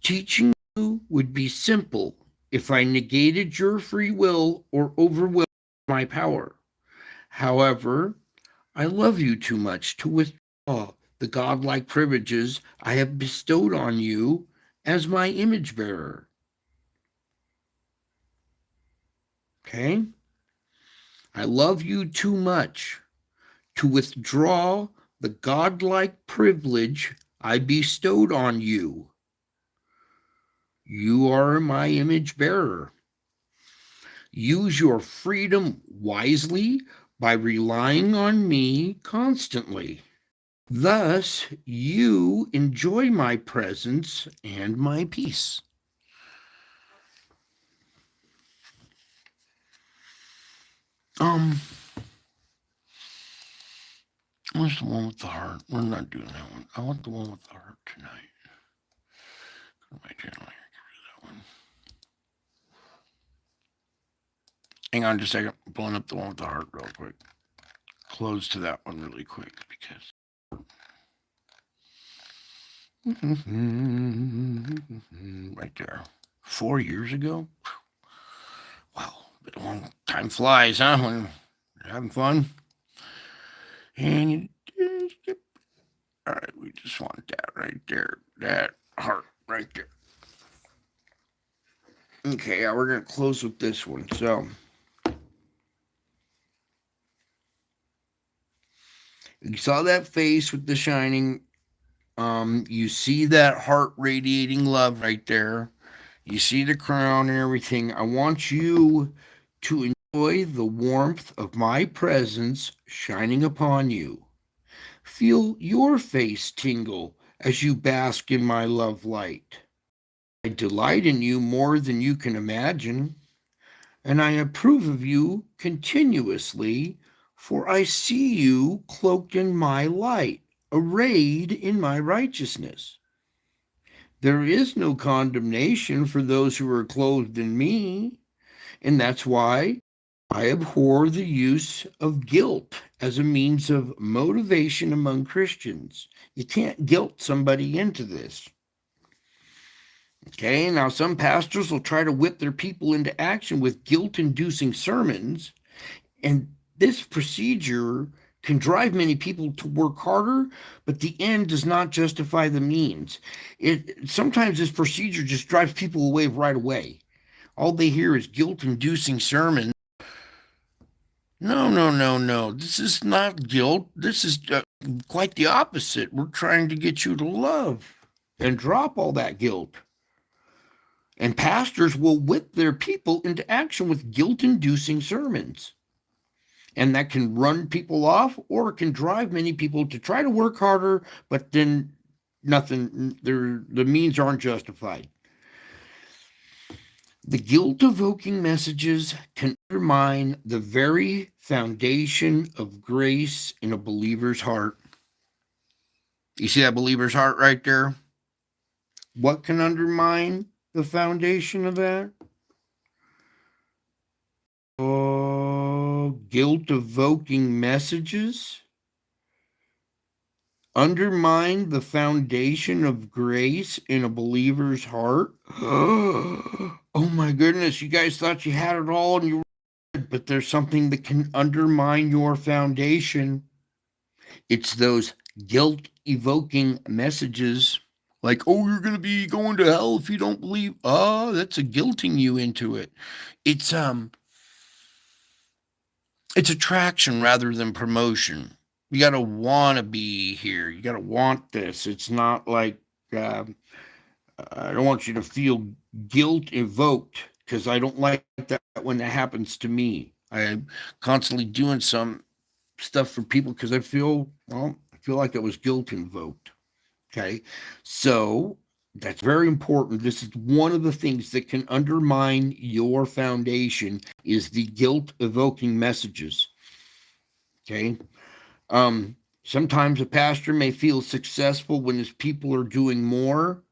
S1: Teaching you would be simple if I negated your free will or overwhelmed my power. However, I love you too much to withdraw the godlike privileges I have bestowed on you as my image bearer. Okay? I love you too much to withdraw the godlike privilege I bestowed on you. You are my image bearer. Use your freedom wisely by relying on me constantly. Thus, you enjoy my presence and my peace. What's the one with the heart? We're not doing that one. I want the one with the heart tonight. Go to my channel here. Get rid of that one. Hang on just a second. I'm pulling up the one with the heart real quick. Close to that one really quick because. Right there. 4 years ago? Wow, been a long time flies, huh? When you're having fun. And you just, all right, we just want that right there. That heart right there. Okay, we're going to close with this one. So, you saw that face with the shining. You see that heart radiating love right there. You see the crown and everything. I want you to enjoy the warmth of my presence shining upon you. Feel your face tingle as you bask in my love light. I delight in you more than you can imagine, and I approve of you continuously, for I see you cloaked in my light, arrayed in my righteousness. There is no condemnation for those who are clothed in me, and that's why I abhor the use of guilt as a means of motivation among Christians. You can't guilt somebody into this. Okay, now some pastors will try to whip their people into action with guilt-inducing sermons, and this procedure can drive many people to work harder, but the end does not justify the means. Sometimes this procedure just drives people away right away. All they hear is guilt-inducing sermons. No, no, no, no. This is not guilt. This is quite the opposite. We're trying to get you to love and drop all that guilt. And pastors will whip their people into action with guilt-inducing sermons. And that can run people off, or it can drive many people to try to work harder, but then the means aren't justified. The guilt-evoking messages can undermine the very foundation of grace in a believer's heart. You see that believer's heart right there? What can undermine the foundation of that? Guilt-evoking messages undermine the foundation of grace in a believer's heart. Oh my goodness, you guys thought you had it all and you were good, but there's something that can undermine your foundation. It's those guilt-evoking messages like, oh, you're going to be going to hell if you don't believe. Oh, that's a guilting you into it. It's attraction rather than promotion. You got to want to be here. You got to want this. It's not like I don't want you to feel guilt evoked, because I don't like that when that happens to me. I'm constantly doing some stuff for people because I feel like it was guilt invoked. Okay. So that's very important. This is one of the things that can undermine your foundation is the guilt evoking messages. Okay. Sometimes a pastor may feel successful when his people are doing more,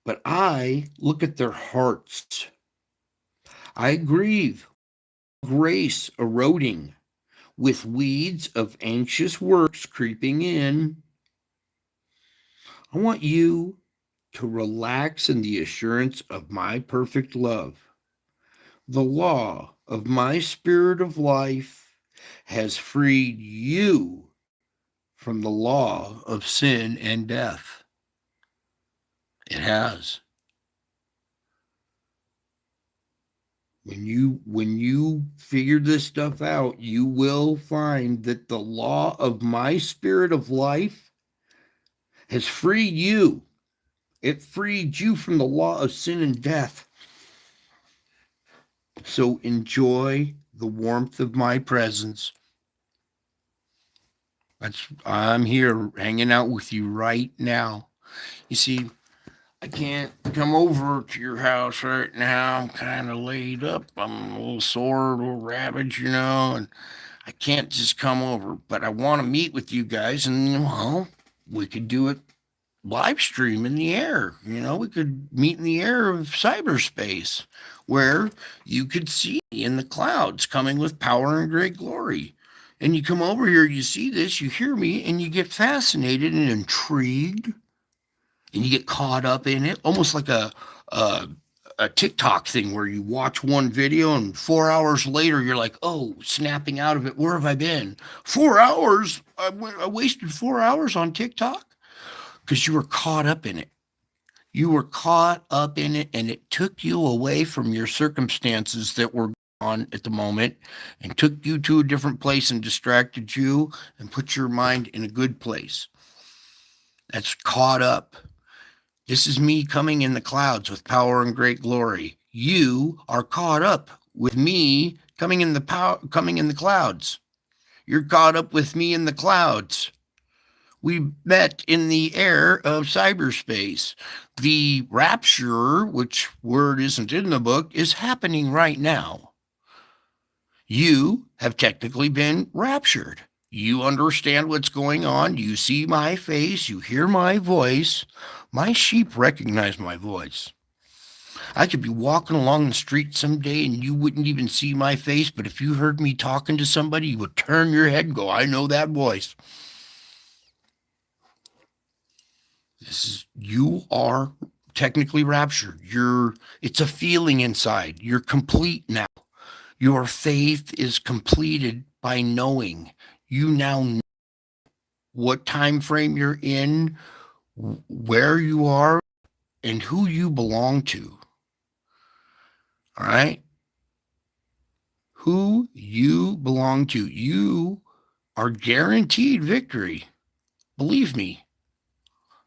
S1: but I look at their hearts. I grieve grace eroding with weeds of anxious works creeping in. I want you to relax in the assurance of my perfect love. The law of my spirit of life has freed you from the law of sin and death. It has. When you figure this stuff out, you will find that the law of my spirit of life has freed you. It freed you from the law of sin and death. So enjoy the warmth of my presence. I'm here hanging out with you right now. You see, I can't come over to your house right now. I'm kind of laid up. I'm a little sore, a little ravaged, and I can't just come over. But I want to meet with you guys, and well, we could do it live stream in the air. We could meet in the air of cyberspace where you could see me in the clouds coming with power and great glory. And you come over here, you see this, you hear me, and you get fascinated and intrigued, and you get caught up in it, almost like a, a TikTok thing where you watch one video and 4 hours later you're like, oh, snapping out of it. Where have I been? 4 hours? I wasted 4 hours on TikTok because you were caught up in it. You were caught up in it, and it took you away from your circumstances that were on at the moment and took you to a different place and distracted you and put your mind in a good place. That's caught up. This is me coming in the clouds with power and great glory. You are caught up with me coming in the clouds. You're caught up with me in the clouds. We met in the air of cyberspace. The rapture, which word isn't in the book, is happening right now. You have technically been raptured. You understand what's going on. You see my face. You hear my voice. My sheep recognize my voice. I could be walking along the street someday and you wouldn't even see my face, but if you heard me talking to somebody, you would turn your head and go, I know that voice. You are technically raptured. It's a feeling inside. You're complete now. Your faith is completed by knowing. You now know what time frame you're in, where you are, and who you belong to. All right? Who you belong to. You are guaranteed victory. Believe me.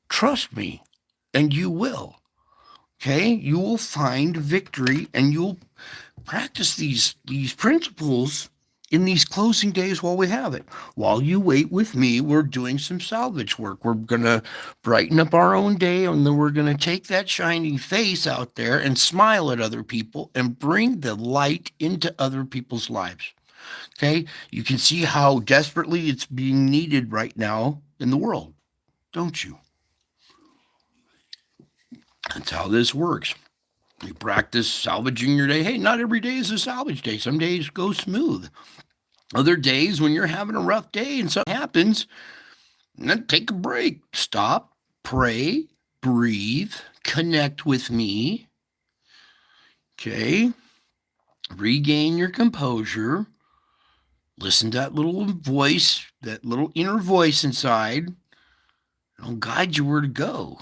S1: Trust me. And you will. Okay? You will find victory, and you'll practice these principles in these closing days while we have it. While you wait with me, we're doing some salvage work. We're going to brighten up our own day, and then we're going to take that shining face out there and smile at other people and bring the light into other people's lives. Okay? You can see how desperately it's being needed right now in the world, don't you? That's how this works. You practice salvaging your day. Hey, not every day is a salvage day. Some days go smooth. Other days, when you're having a rough day and something happens, then take a break. Stop, pray, breathe, connect with me. Okay? Regain your composure. Listen to that little voice, that little inner voice inside. It'll guide you where to go.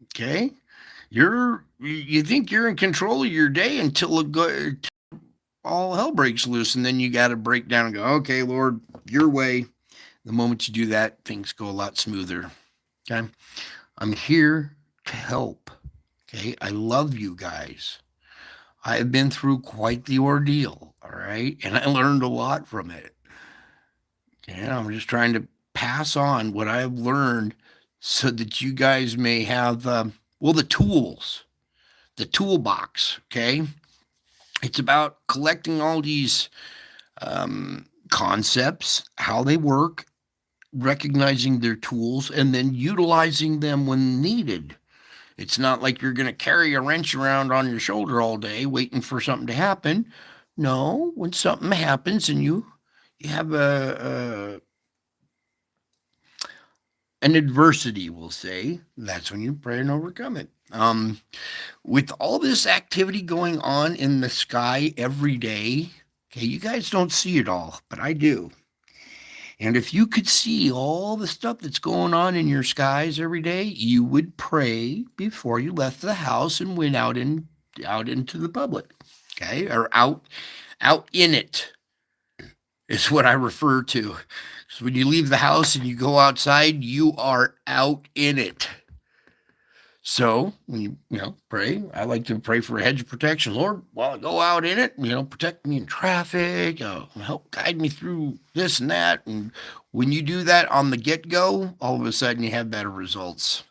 S1: Okay? You think you're in control of your day until all hell breaks loose, and then you got to break down and go, okay, Lord, your way. The moment you do that, things go a lot smoother. Okay? I'm here to help. Okay? I love you guys. I have been through quite the ordeal, all right? And I learned a lot from it. Okay? I'm just trying to pass on what I've learned so that you guys may have, the tools, the toolbox, okay? It's about collecting all these concepts, how they work, recognizing their tools, and then utilizing them when needed. It's not like you're going to carry a wrench around on your shoulder all day waiting for something to happen. No, when something happens and you have an adversity, we'll say, that's when you pray and overcome it. With all this activity going on in the sky every day, okay, you guys don't see it all, but I do. And if you could see all the stuff that's going on in your skies every day, you would pray before you left the house and went out into the public, okay, or out in it is what I refer to. So when you leave the house and you go outside, you are out in it. So when you pray, I like to pray for a hedge of protection. Lord, while I go out in it, protect me in traffic, help guide me through this and that. And when you do that on the get-go, all of a sudden you have better results.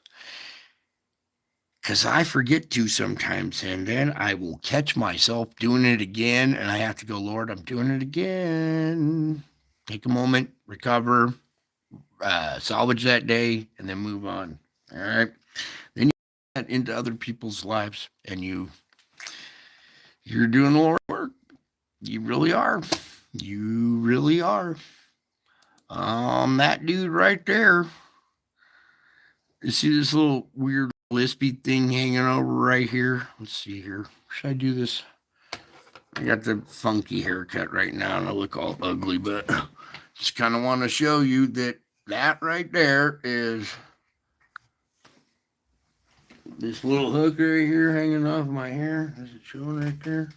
S1: Because I forget to sometimes, and then I will catch myself doing it again, and I have to go, Lord, I'm doing it again. Take a moment, recover, salvage that day, and then move on. All right? Then you get into other people's lives, and you're doing the Lord's work. You really are. You really are. That dude right there. You see this little weird lispy thing hanging over right here? Let's see here. Should I do this? I got the funky haircut right now, and I look all ugly, but just kind of want to show you that right there is this little hook right here hanging off my hair. Is it showing right there?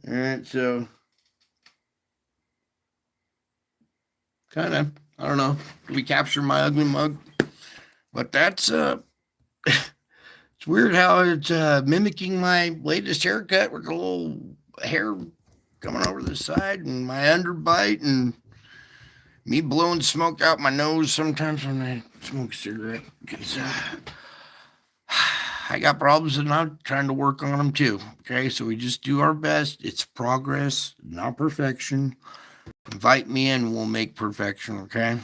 S1: All right, so kind of, I don't know, we capture my ugly mug, but that's it's weird how it's mimicking my latest haircut with a little hair coming over the side and my underbite and me blowing smoke out my nose sometimes when I smoke a cigarette, because I got problems and I'm trying to work on them too. Okay, so we just do our best. It's progress, not perfection. Invite me in, we'll make perfection, okay?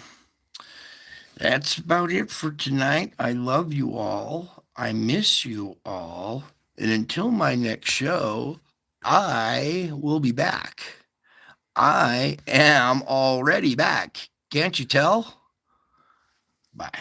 S1: That's about it for tonight. I love you all. I miss you all. And until my next show, I will be back. I am already back. Can't you tell? Bye.